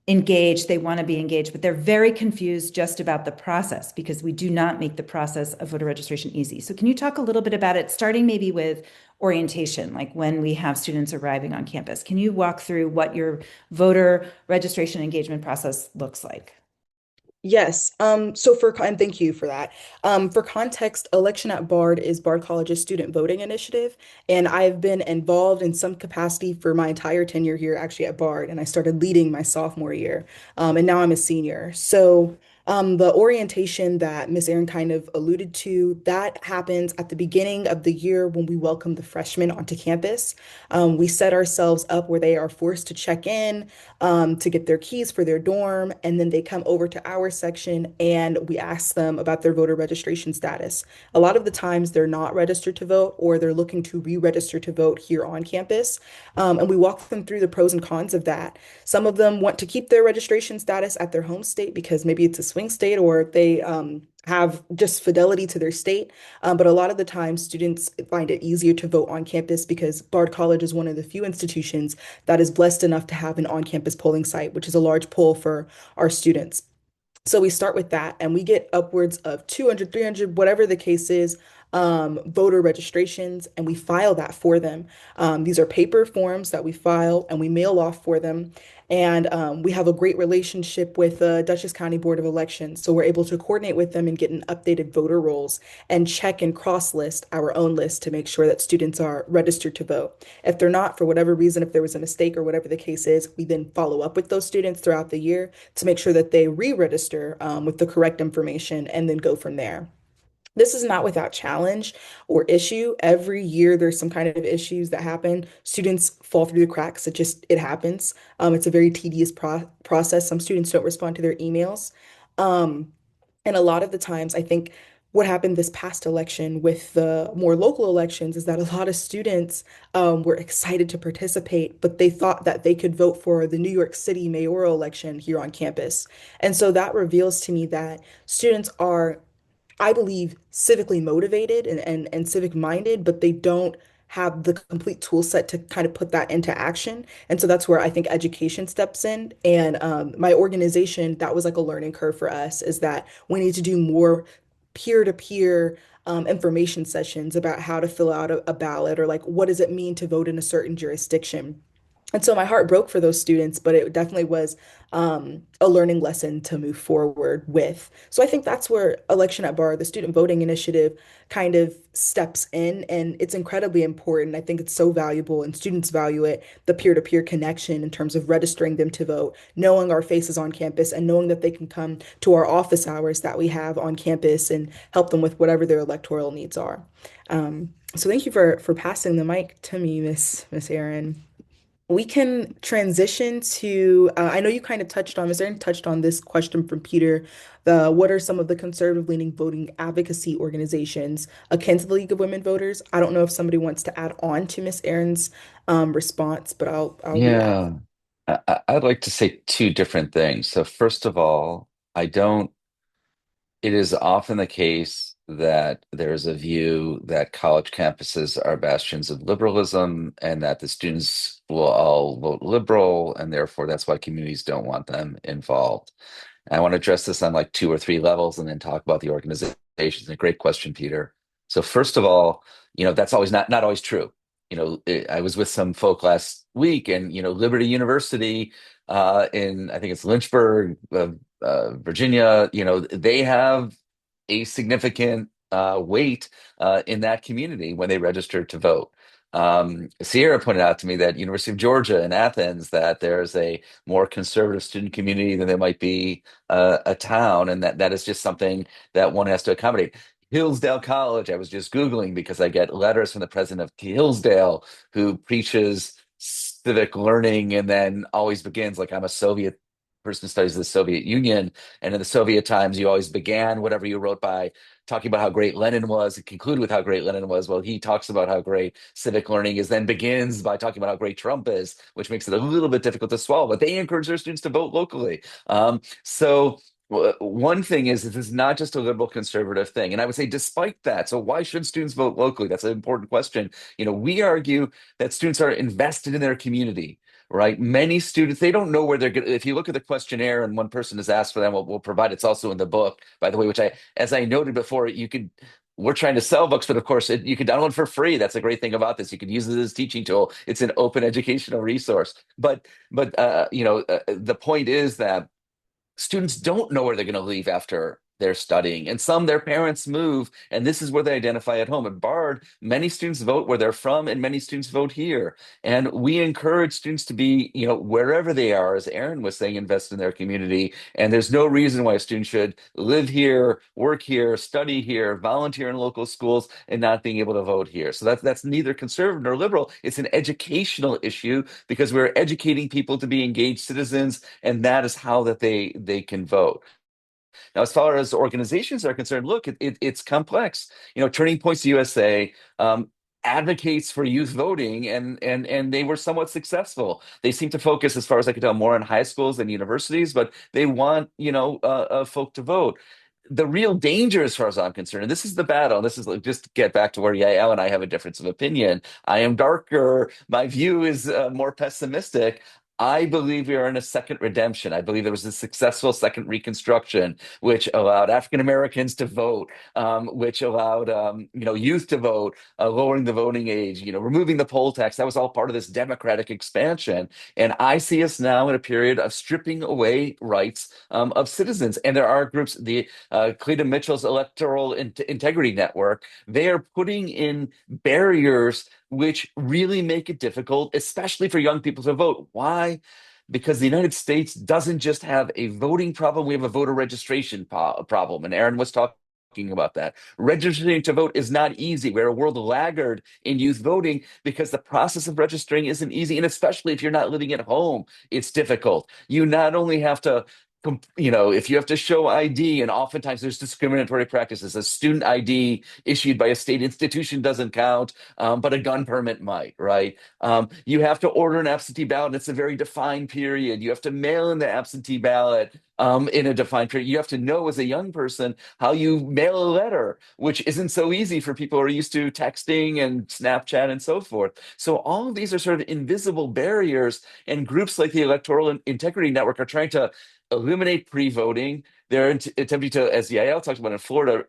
engaged. They want to be engaged, but they're very confused just about the process because we do not make the process of voter registration easy. So can you talk a little bit about it, starting maybe with orientation, like when we have students arriving on campus? Can you walk through what your voter registration engagement process looks like? Yes. And thank you for that. For context, Election at Bard is Bard College's student voting initiative, and I've been involved in some capacity for my entire tenure here, actually at Bard, and I started leading my sophomore year, and now I'm a senior. So, the orientation that Miss Erin kind of alluded to, that happens at the beginning of the year when we welcome the freshmen onto campus. We set ourselves up where they are forced to check in to get their keys for their dorm, and then they come over to our section and we ask them about their voter registration status. A lot of the times they're not registered to vote or they're looking to re-register to vote here on campus. And we walk them through the pros and cons of that. Some of them want to keep their registration status at their home state because maybe it's a swing state or they have just fidelity to their state. But a lot of the time, students find it easier to vote on campus because Bard College is one of the few institutions that is blessed enough to have an on-campus polling site, which is a large pull for our students. So we start with that and we get upwards of 200, 300, whatever the case is, voter registrations, and we file that for them. These are paper forms that we file and we mail off for them. And we have a great relationship with the Dutchess County Board of Elections. So we're able to coordinate with them and get an updated voter rolls and check and cross list our own list to make sure that students are registered to vote. If they're not, for whatever reason, if there was a mistake or whatever the case is, we then follow up with those students throughout the year to make sure that they re-register with the correct information and then go from there. This is not without challenge or issue. Every year there's some kind of issues that happen. Students fall through the cracks. It happens. It's a very tedious process. Some students don't respond to their emails. Um, and a lot of the times, I think what happened this past election with the more local elections is that a lot of students were excited to participate, but they thought that they could vote for the New York City mayoral election here on campus. And so that reveals to me that students are, I believe, civically motivated and civic minded, but they don't have the complete tool set to kind of put that into action. And so that's where I think education steps in. And my organization, that was like a learning curve for us, is that we need to do more peer-to-peer information sessions about how to fill out a ballot or like what does it mean to vote in a certain jurisdiction. And so my heart broke for those students, but it definitely was a learning lesson to move forward with. So I think that's where Election at Bar, the student voting initiative, kind of steps in, and it's incredibly important. I think it's so valuable, and students value it, the peer-to-peer connection in terms of registering them to vote, knowing our faces on campus, and knowing that they can come to our office hours that we have on campus and help them with whatever their electoral needs are. So thank you for passing the mic to me, Miss Erin. We can transition to, I know you kind of touched on, Ms. Erin touched on this question from Peter, what are some of the conservative leaning voting advocacy organizations akin to the League of Women Voters? I don't know if somebody wants to add on to Ms. Erin's response, but I'll react. Yeah, I'd like to say two different things. So first of all, I don't, it is often the case that there's a view that college campuses are bastions of liberalism and that the students will all vote liberal, and therefore that's why communities don't want them involved. And I want to address this on like two or three levels and then talk about the organizations. A great question, Peter. So first of all, that's always not always true. I was with some folk last week, and Liberty University in, I think it's Lynchburg, Virginia. They have a significant weight in that community when they register to vote. Sierra pointed out to me that University of Georgia in Athens, that there's a more conservative student community than there might be a town, and that is just something that one has to accommodate. Hillsdale College, I was just Googling because I get letters from the president of Hillsdale, who preaches civic learning and then always begins like, I'm a Soviet person who studies the Soviet Union. And in the Soviet times, you always began whatever you wrote by talking about how great Lenin was and conclude with how great Lenin was. Well, he talks about how great civic learning is, then begins by talking about how great Trump is, which makes it a little bit difficult to swallow. But they encourage their students to vote locally. So one thing is, this is not just a liberal conservative thing. And I would say, despite that, so why should students vote locally? That's an important question. We argue that students are invested in their community, right? Many students, they don't know where they're going. If you look at the questionnaire and one person is asked for them, we'll provide, it's also in the book, by the way, which as I noted before, we're trying to sell books, but of course you can download for free. That's a great thing about this. You can use it as a teaching tool. It's an open educational resource. But the point is that students don't know where they're going to leave after they're studying. And their parents move, and this is where they identify at home. At Bard, many students vote where they're from, and many students vote here. And we encourage students to be, wherever they are, as Erin was saying, invest in their community. And there's no reason why a student should live here, work here, study here, volunteer in local schools, and not being able to vote here. So that's neither conservative nor liberal. It's an educational issue, because we're educating people to be engaged citizens, and that is how that they can vote. Now, as far as organizations are concerned, look, it's complex. Turning Points USA advocates for youth voting, and they were somewhat successful. They seem to focus, as far as I can tell, more on high schools than universities, but they want folk to vote. The real danger, as far as I'm concerned, and this is the battle. This is just to get back to where Yael and I have a difference of opinion. I am darker. My view is more pessimistic. I believe we are in a second redemption. I believe there was a successful second Reconstruction, which allowed African Americans to vote, which allowed youth to vote, lowering the voting age, removing the poll tax. That was all part of this democratic expansion. And I see us now in a period of stripping away rights of citizens. And there are groups, the Cleta Mitchell's Electoral Integrity Network, they are putting in barriers which really make it difficult, especially for young people to vote. Why? Because the United States doesn't just have a voting problem, we have a voter registration problem. And Erin was talking about that. Registering to vote is not easy. We're a world laggard in youth voting because the process of registering isn't easy. And especially if you're not living at home, it's difficult. You not only have to if you have to show ID, and oftentimes there's discriminatory practices. A student ID issued by a state institution doesn't count, but a gun permit might, right? You have to order an absentee ballot, and it's a very defined period. You have to mail in the absentee ballot in a defined period. You have to know, as a young person, how you mail a letter, which isn't so easy for people who are used to texting and Snapchat and so forth. So all of these are sort of invisible barriers, and groups like the Electoral Integrity Network are trying to eliminate pre-voting. They're attempting to, as Yael talked about in Florida,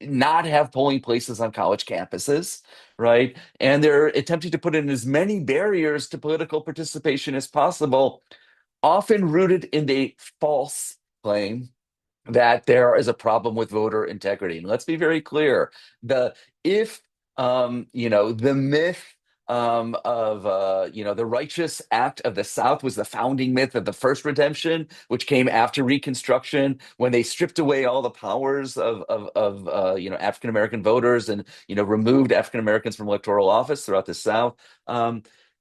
not have polling places on college campuses, right? And they're attempting to put in as many barriers to political participation as possible, often rooted in the false claim that there is a problem with voter integrity. And let's be very clear: if the myth of the righteous act of the South was the founding myth of the first redemption, which came after Reconstruction, when they stripped away all the powers of African American voters, and removed African Americans from electoral office throughout the South.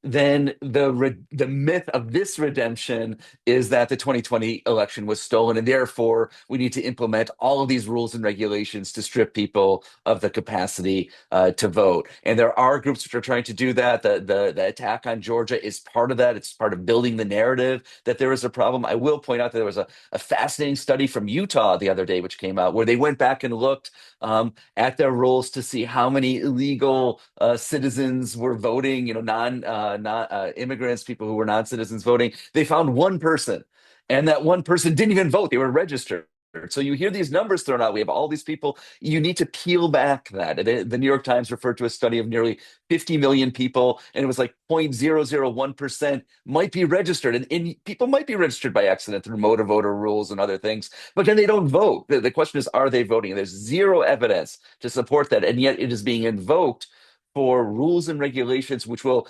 Then the myth of this redemption is that the 2020 election was stolen, and therefore we need to implement all of these rules and regulations to strip people of the capacity to vote. And there are groups which are trying to do that. The attack on Georgia is part of that. It's part of building the narrative that there is a problem. I will point out that there was a fascinating study from Utah the other day, which came out, where they went back and looked at their rolls to see how many illegal citizens were voting, not immigrants, people who were non-citizens voting. They found one person, and that one person didn't even vote. They were registered. So you hear these numbers thrown out. We have all these people. You need to peel back that. The New York Times referred to a study of nearly 50 million people, and it was like 0.001% might be registered. And people might be registered by accident through motor voter rules and other things, but then they don't vote. The question is, are they voting? And there's zero evidence to support that. And yet it is being invoked for rules and regulations which will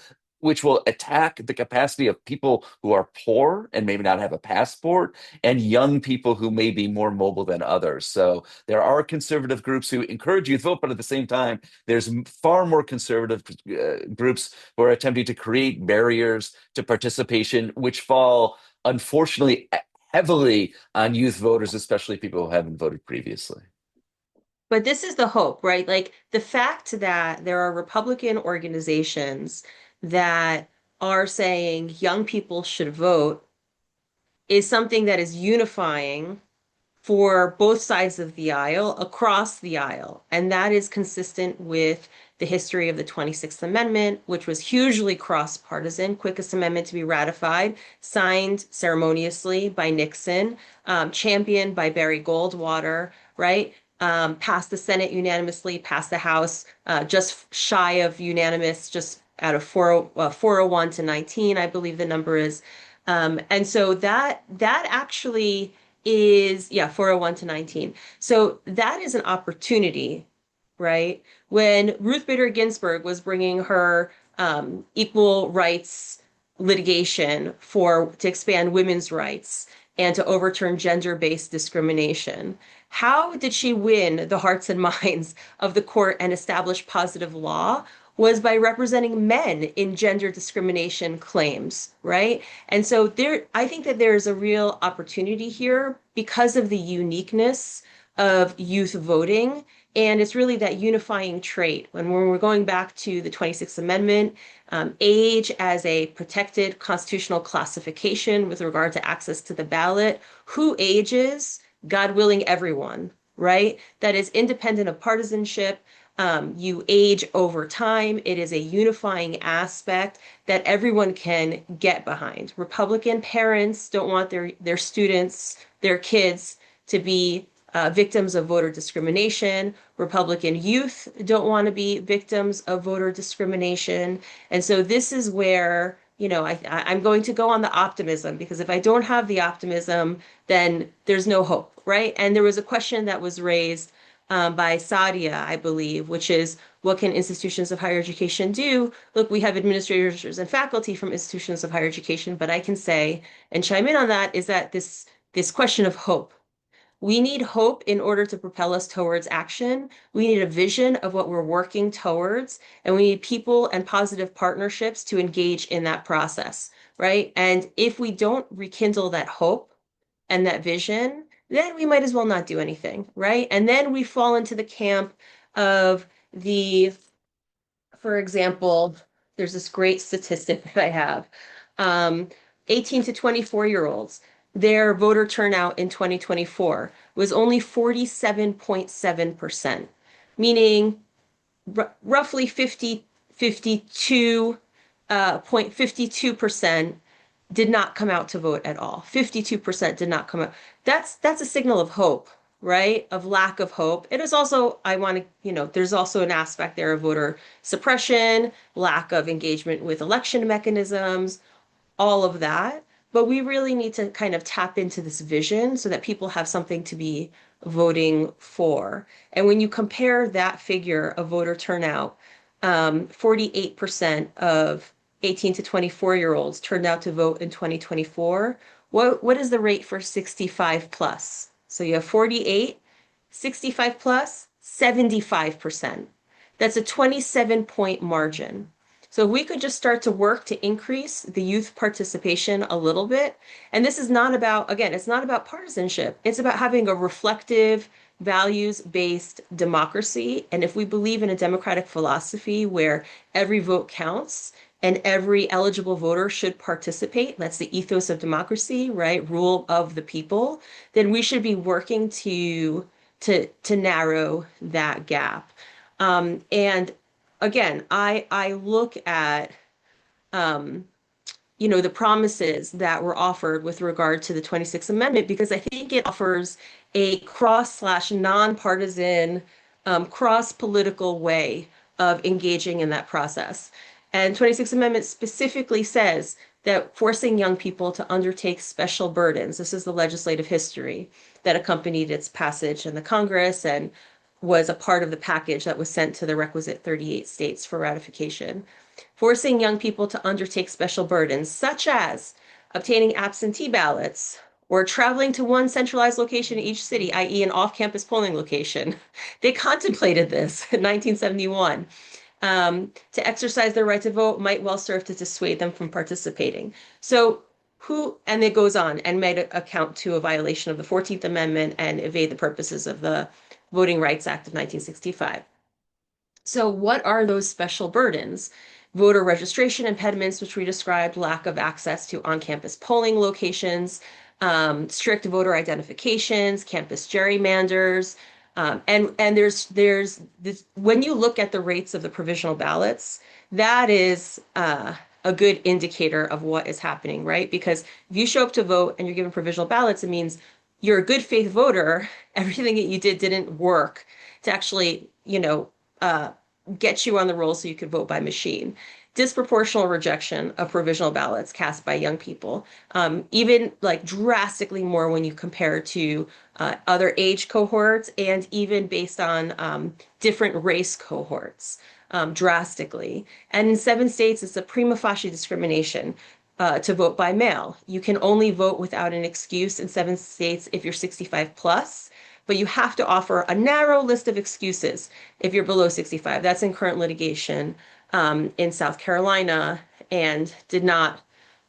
attack the capacity of people who are poor and maybe not have a passport, and young people who may be more mobile than others. So there are conservative groups who encourage youth vote, but at the same time, there's far more conservative groups who are attempting to create barriers to participation, which fall, unfortunately, heavily on youth voters, especially people who haven't voted previously. But this is the hope, right? Like the fact that there are Republican organizations that are saying young people should vote is something that is unifying for both sides of the aisle, across the aisle. And that is consistent with the history of the 26th Amendment, which was hugely cross-partisan, quickest amendment to be ratified, signed ceremoniously by Nixon, championed by Barry Goldwater, right? Passed the Senate unanimously, passed the House just shy of unanimous, just out of 401 to 19, I believe the number is. And so that actually is, yeah, 401 to 19. So that is an opportunity, right? When Ruth Bader Ginsburg was bringing her equal rights litigation to expand women's rights and to overturn gender-based discrimination, how did she win the hearts and minds of the court and establish positive law? Was by representing men in gender discrimination claims, right? And so I think that there's a real opportunity here because of the uniqueness of youth voting. And it's really that unifying trait. When we're going back to the 26th Amendment, age as a protected constitutional classification with regard to access to the ballot, who ages? God willing, everyone, right? That is independent of partisanship. You age over time. It is a unifying aspect that everyone can get behind. Republican parents don't want their students, their kids, to be victims of voter discrimination. Republican youth don't want to be victims of voter discrimination. And so this is where, I'm going to go on the optimism, because if I don't have the optimism, then there's no hope, right? And there was a question that was raised by Sadia, I believe, which is, what can institutions of higher education do? Look, we have administrators and faculty from institutions of higher education, but I can say and chime in on that is that this question of hope. We need hope in order to propel us towards action. We need a vision of what we're working towards, and we need people and positive partnerships to engage in that process, right? And if we don't rekindle that hope and that vision, then we might as well not do anything, right? And then we fall into the camp of for example, there's this great statistic that I have. 18 to 24-year-olds, their voter turnout in 2024 was only 47.7%, meaning roughly 52.52% did not come out to vote at all. 52% did not come out. That's a signal of hope, right? Of lack of hope. It is also, there's also an aspect there of voter suppression, lack of engagement with election mechanisms, all of that. But we really need to kind of tap into this vision so that people have something to be voting for. And when you compare that figure of voter turnout, 48% of 18 to 24-year-olds turned out to vote in 2024. What is the rate for 65 plus? So you have 48, 65 plus, 75%. That's a 27-point margin. So if we could just start to work to increase the youth participation a little bit, and this is not about, again, it's not about partisanship. It's about having a reflective, values-based democracy. And if we believe in a democratic philosophy where every vote counts and every eligible voter should participate, that's the ethos of democracy, right? Rule of the people, then we should be working to narrow that gap. And again, I look at the promises that were offered with regard to the 26th Amendment, because I think it offers a cross/nonpartisan, cross-political way of engaging in that process. And 26th Amendment specifically says that forcing young people to undertake special burdens, this is the legislative history that accompanied its passage in the Congress and was a part of the package that was sent to the requisite 38 states for ratification. Forcing young people to undertake special burdens, such as obtaining absentee ballots or traveling to one centralized location in each city, i.e., an off-campus polling location. They contemplated this in 1971. To exercise their right to vote might well serve to dissuade them from participating. So and it goes on, and might account to a violation of the 14th Amendment and evade the purposes of the Voting Rights Act of 1965. So what are those special burdens? Voter registration impediments, which we described, lack of access to on-campus polling locations, strict voter identifications, campus gerrymanders, and there's this, when you look at the rates of the provisional ballots, that is a good indicator of what is happening, right? Because if you show up to vote and you're given provisional ballots, it means you're a good faith voter. Everything that you did didn't work to actually, get you on the roll so you could vote by machine. Disproportional rejection of provisional ballots cast by young people, even like drastically more when you compare to other age cohorts and even based on different race cohorts, drastically. And in 7 states, it's a prima facie discrimination. To vote by mail. You can only vote without an excuse in 7 states if you're 65 plus, but you have to offer a narrow list of excuses if you're below 65. That's in current litigation in South Carolina and did not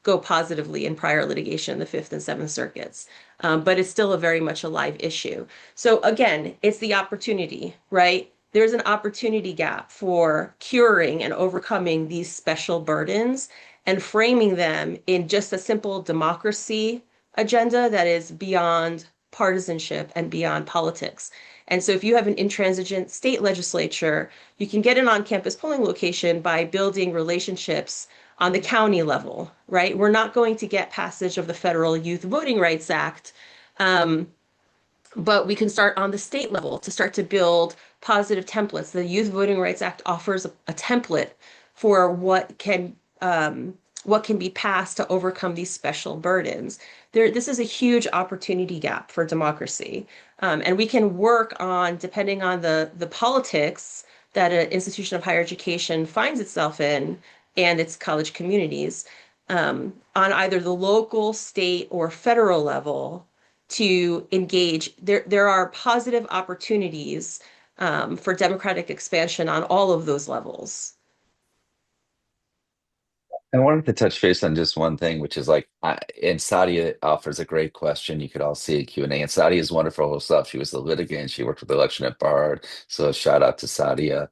go positively in prior litigation, the Fifth and Seventh Circuits. But it's still a very much a live issue. So again, it's the opportunity, right? There's an opportunity gap for curing and overcoming these special burdens and framing them in just a simple democracy agenda that is beyond partisanship and beyond politics. And so if you have an intransigent state legislature, you can get an on-campus polling location by building relationships on the county level, right? We're not going to get passage of the Federal Youth Voting Rights Act, but we can start on the state level to start to build positive templates. The Youth Voting Rights Act offers a template for what can be passed to overcome these special burdens. This is a huge opportunity gap for democracy. And we can work on, depending on the politics that an institution of higher education finds itself in and its college communities, on either the local, state, or federal level to engage. There are positive opportunities for democratic expansion on all of those levels. I wanted to touch base on just one thing, which is and Sadia offers a great question. You could all see a Q&A. And Sadia is wonderful herself. She was a litigant. She worked with the election at Bard. So shout out to Sadia.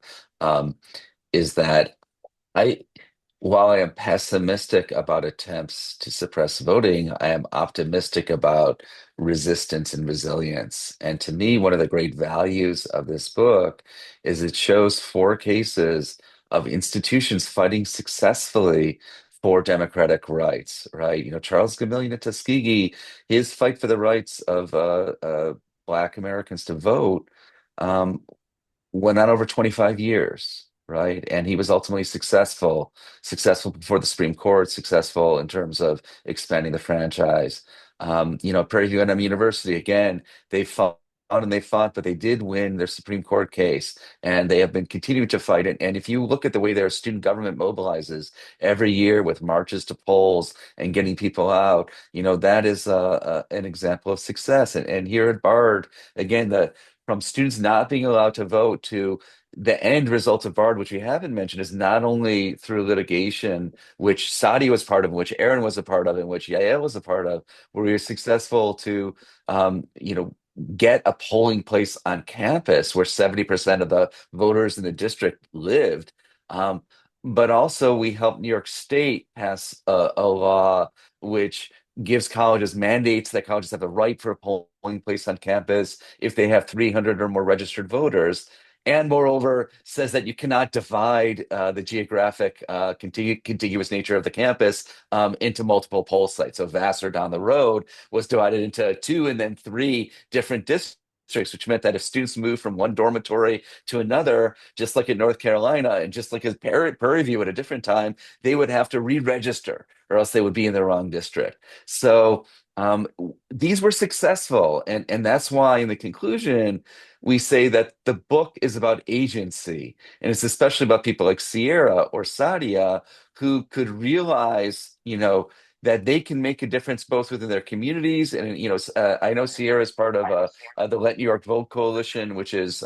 Is that I While I am pessimistic about attempts to suppress voting, I am optimistic about resistance and resilience. And to me, one of the great values of this book is it shows 4 cases of institutions fighting successfully for democratic rights, right? Charles Gamillion at Tuskegee, his fight for the rights of Black Americans to vote um, went on over 25 years, right? And he was ultimately successful before the Supreme Court, successful in terms of expanding the franchise. Prairie View A&M University, again, they fought and they fought, but they did win their Supreme Court case, and they have been continuing to fight it. And if you look at the way their student government mobilizes every year with marches to polls and getting people out, that is an example of success. And here at Bard, again, from students not being allowed to vote to the end result of Bard, which we haven't mentioned, is not only through litigation, which Saudi was part of, which Erin was a part of, and which Yael was a part of, where we were successful to, get a polling place on campus where 70% of the voters in the district lived. But also, we helped New York State pass a law which gives colleges mandates that colleges have the right for a polling place on campus if they have 300 or more registered voters. and moreover says that you cannot divide the geographic contiguous nature of the campus into multiple poll sites. So Vassar down the road was divided into 2 and then 3 different districts, which meant that if students moved from one dormitory to another, just like in North Carolina and just like at Prairie View at a different time, they would have to re-register or else they would be in the wrong district. So these were successful. And that's why in the conclusion, we say that the book is about agency. And it's especially about people like Sierra or Sadia who could realize, that they can make a difference both within their communities. And, I know Sierra is part of the Let New York Vote Coalition, which is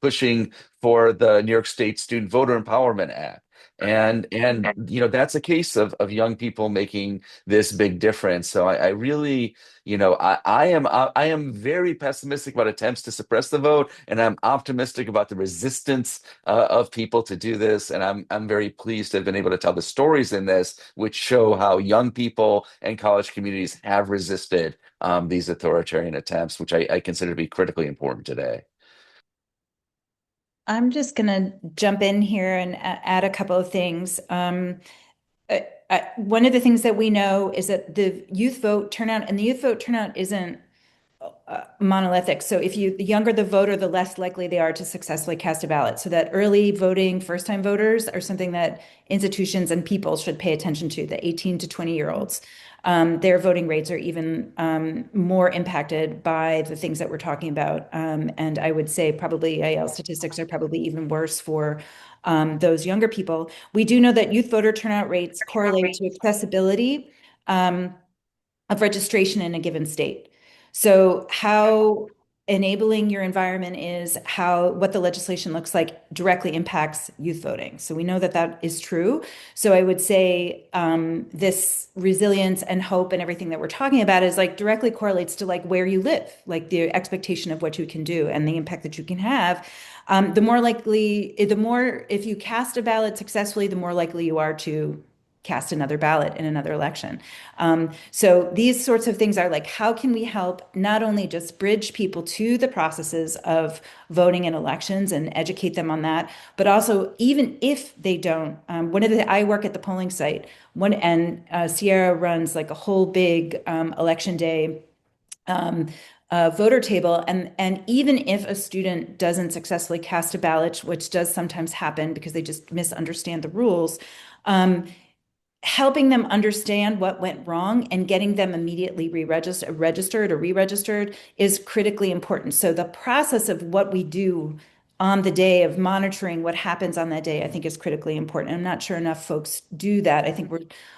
pushing for the New York State Student Voter Empowerment Act. And that's a case of young people making this big difference. So I really, I am very pessimistic about attempts to suppress the vote, and I'm optimistic about the resistance of people to do this. And I'm very pleased to have been able to tell the stories in this, which show how young people and college communities have resisted these authoritarian attempts, which I consider to be critically important today. I'm just going to jump in here and add a couple of things. One of the things that we know is that the youth vote turnout, and the youth vote turnout isn't monolithic. So the younger the voter, the less likely they are to successfully cast a ballot. So that early voting, first-time voters are something that institutions and people should pay attention to, the 18 to 20-year-olds. Their voting rates are even more impacted by the things that we're talking about. And I would say probably Yael statistics are probably even worse for those younger people. We do know that youth voter turnout rates correlate to accessibility of registration in a given state. So how enabling your environment is, what the legislation looks like directly impacts youth voting. So we know that that is true. So I would say this resilience and hope and everything that we're talking about is like directly correlates to like where you live, like the expectation of what you can do and the impact that you can have. If you cast a ballot successfully, the more likely you are to cast another ballot in another election. So these sorts of things are like, how can we help not only just bridge people to the processes of voting in elections and educate them on that, but also even if they don't, I work at the polling site, Sierra runs like a whole big election day voter table. And even if a student doesn't successfully cast a ballot, which does sometimes happen because they just misunderstand the rules, helping them understand what went wrong and getting them immediately re-registered is critically important. So the process of what we do on the day of monitoring what happens on that day, I think is critically important. I'm not sure enough folks do that. I think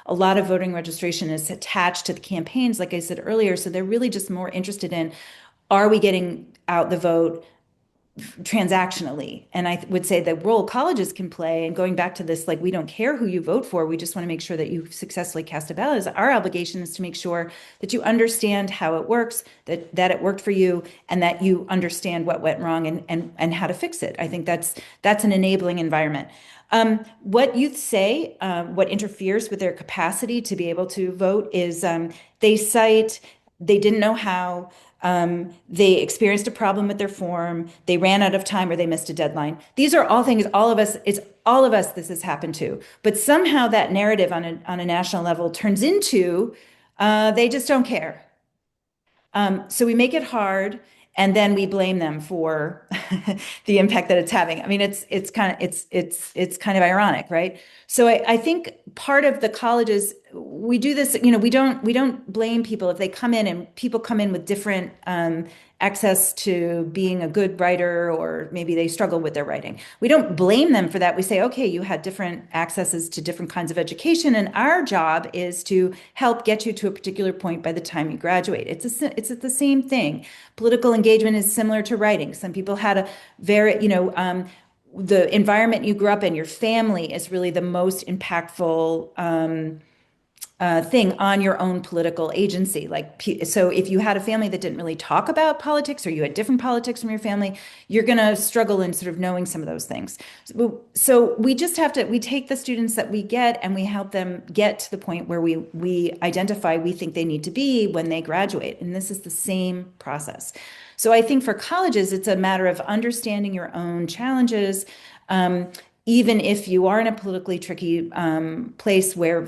a lot of voting registration is attached to the campaigns, like I said earlier. So they're really just more interested in, are we getting out the vote transactionally? And I would say the role colleges can play, and going back to this, like, we don't care who you vote for, we just want to make sure that you successfully cast a ballot. Is our obligation is to make sure that you understand how it works, that it worked for you, and that you understand what went wrong and how to fix it. I think that's an enabling environment. What youth say, what interferes with their capacity to be able to vote is they cite they didn't know how. They experienced a problem with their form. They ran out of time or they missed a deadline. These are all things it's all of us this has happened to. But somehow that narrative on a national level turns into they just don't care. So we make it hard, and then we blame them for the impact that it's having. I mean, it's kind of ironic, right? So I think part of the colleges, we do this, we don't blame people if they come in, and people come in with different access to being a good writer, or maybe they struggle with their writing. We don't blame them for that. We say, okay, you had different accesses to different kinds of education, and our job is to help get you to a particular point by the time you graduate. It's the same thing. Political engagement is similar to writing. Some people had a very, the environment you grew up in, your family is really the most impactful thing on your own political agency. So if you had a family that didn't really talk about politics, or you had different politics from your family, you're going to struggle in sort of knowing some of those things. So we just have to, we take the students that we get and we help them get to the point where we identify we think they need to be when they graduate. And this is the same process. So I think for colleges, it's a matter of understanding your own challenges. Even if you are in a politically tricky place where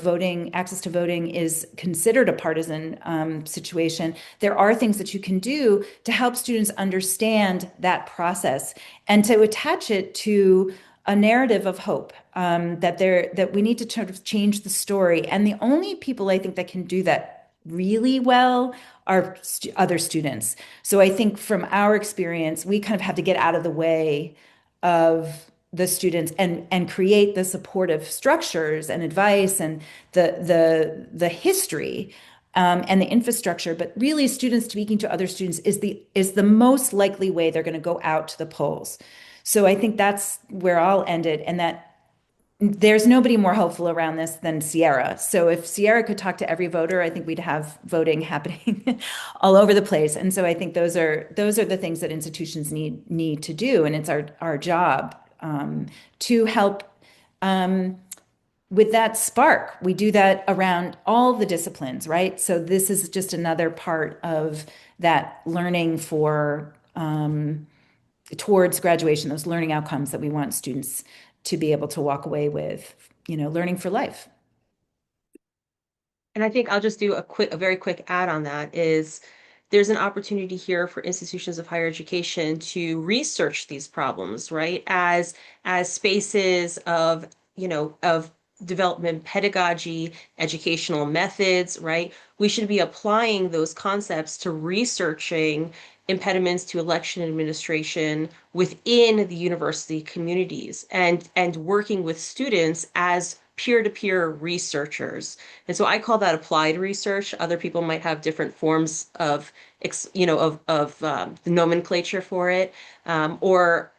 access to voting is considered a partisan situation, there are things that you can do to help students understand that process and to attach it to a narrative of hope, that we need to sort of change the story. And the only people I think that can do that really well are other students. So I think from our experience, we kind of have to get out of the way of the students and create the supportive structures and advice and the history and the infrastructure. But really, students speaking to other students is the most likely way they're going to go out to the polls. So I think that's where I'll end it, and that there's nobody more hopeful around this than Sierra. So if Sierra could talk to every voter, I think we'd have voting happening all over the place. And so I think those are the things that institutions need to do, and it's our job to help with that spark. We do that around all the disciplines, right? So this is just another part of that learning towards graduation, those learning outcomes that we want students to be able to walk away with, learning for life. And I think I'll just do a very quick add on that is there's an opportunity here for institutions of higher education to research these problems, right? As spaces of development pedagogy, educational methods, right? We should be applying those concepts to researching impediments to election administration within the university communities and working with students as peer-to-peer researchers. And so I call that applied research. Other people might have different forms of the nomenclature for it, or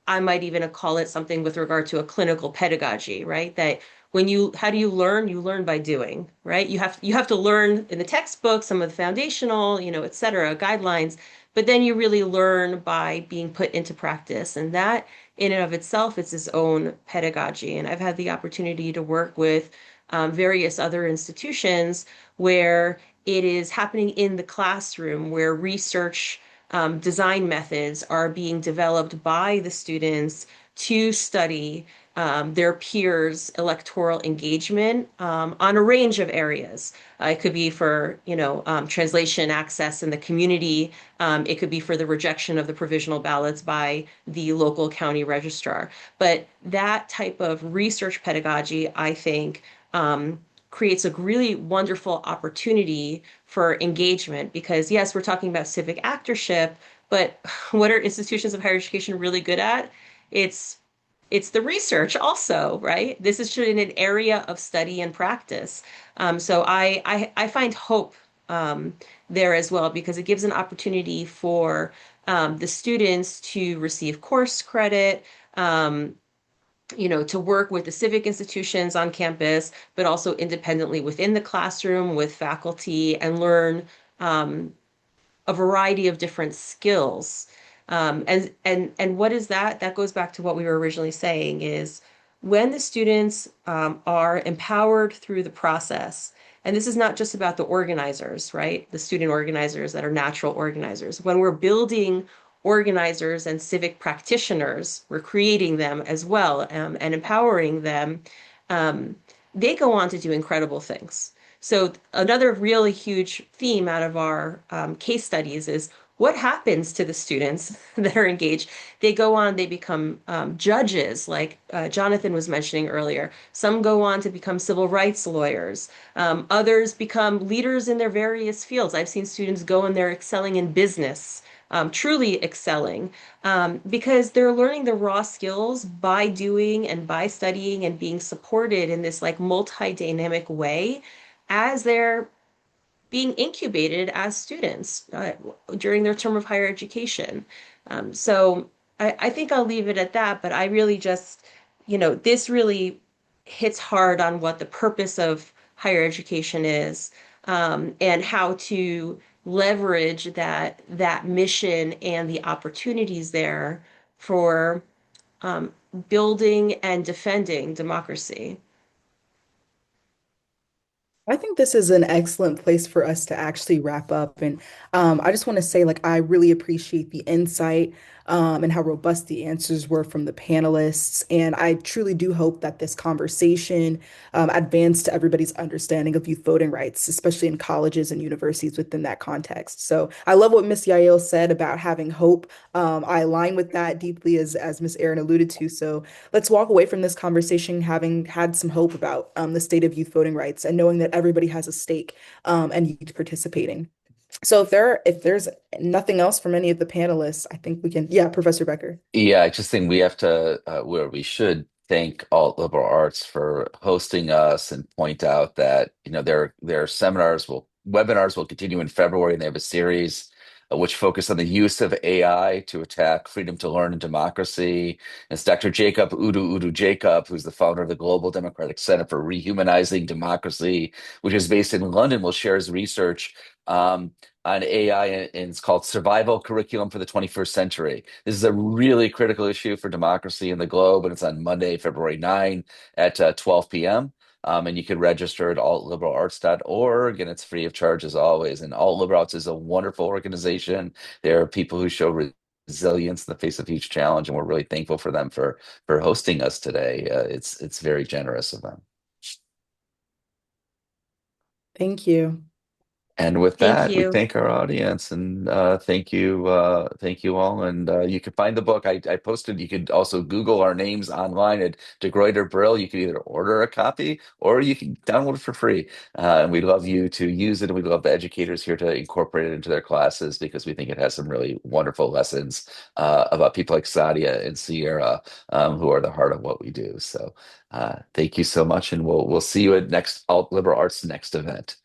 I might even call it something with regard to a clinical pedagogy, right? That how do you learn? You learn by doing, right? You have to learn in the textbook, some of the foundational, et cetera, guidelines, but then you really learn by being put into practice. And that in and of itself is its own pedagogy. And I've had the opportunity to work with various other institutions where it is happening in the classroom, where research design methods are being developed by the students to study their peers' electoral engagement on a range of areas. It could be for, translation access in the community. It could be for the rejection of the provisional ballots by the local county registrar. But that type of research pedagogy, I think, creates a really wonderful opportunity for engagement because, yes, we're talking about civic actorship, but what are institutions of higher education really good at? It's the research also, right? This is in an area of study and practice. So I find hope there as well because it gives an opportunity for the students to receive course credit, to work with the civic institutions on campus, but also independently within the classroom with faculty and learn a variety of different skills. And what is that? That goes back to what we were originally saying is when the students are empowered through the process, and this is not just about the organizers, right? The student organizers that are natural organizers. When we're building organizers and civic practitioners, we're creating them as well and empowering them. They go on to do incredible things. So another really huge theme out of our case studies is what happens to the students that are engaged? They go on, they become judges, like Jonathan was mentioning earlier. Some go on to become civil rights lawyers. Others become leaders in their various fields. I've seen students go and they're excelling in business, truly excelling, because they're learning the raw skills by doing and by studying and being supported in this like multi-dynamic way as they're being incubated as students during their term of higher education. So I think I'll leave it at that, but I really just, this really hits hard on what the purpose of higher education is, and how to leverage that mission and the opportunities there for building and defending democracy. I think this is an excellent place for us to actually wrap up. And I just want to say, like, I really appreciate the insight and how robust the answers were from the panelists. And I truly do hope that this conversation advanced to everybody's understanding of youth voting rights, especially in colleges and universities within that context. So I love what Miss Yael said about having hope. I align with that deeply, as Miss Erin alluded to. So let's walk away from this conversation having had some hope about the state of youth voting rights and knowing that everybody has a stake and youth participating. So if there's nothing else from any of the panelists, I think we can, yeah, Professor Becker. Yeah, I just think we have to, where we should thank Alt Liberal Arts for hosting us and point out that, their webinars will continue in February, and they have a series which focus on the use of AI to attack freedom to learn and democracy. It's Dr. Jacob Udu Jacob, who's the founder of the Global Democratic Center for Rehumanizing Democracy, which is based in London, will share his research on AI, and it's called Survival Curriculum for the 21st Century. This is a really critical issue for democracy in the globe, and it's on Monday, February 9 at 12 p.m. And you can register at altliberalarts.org, and it's free of charge as always. And Alt Liberal Arts is a wonderful organization. There are people who show resilience in the face of huge challenge, and we're really thankful for them for hosting us today. It's very generous of them. Thank you. And with Thank that, we you. thank our audience, and thank you all. And you can find the book I posted. You could also Google our names online at De Gruyter Brill. You can either order a copy or you can download it for free. And we'd love you to use it, and we'd love the educators here to incorporate it into their classes because we think it has some really wonderful lessons about people like Sadia and Sierra, who are the heart of what we do. So thank you so much, and we'll see you at next Alt Liberal Arts next event.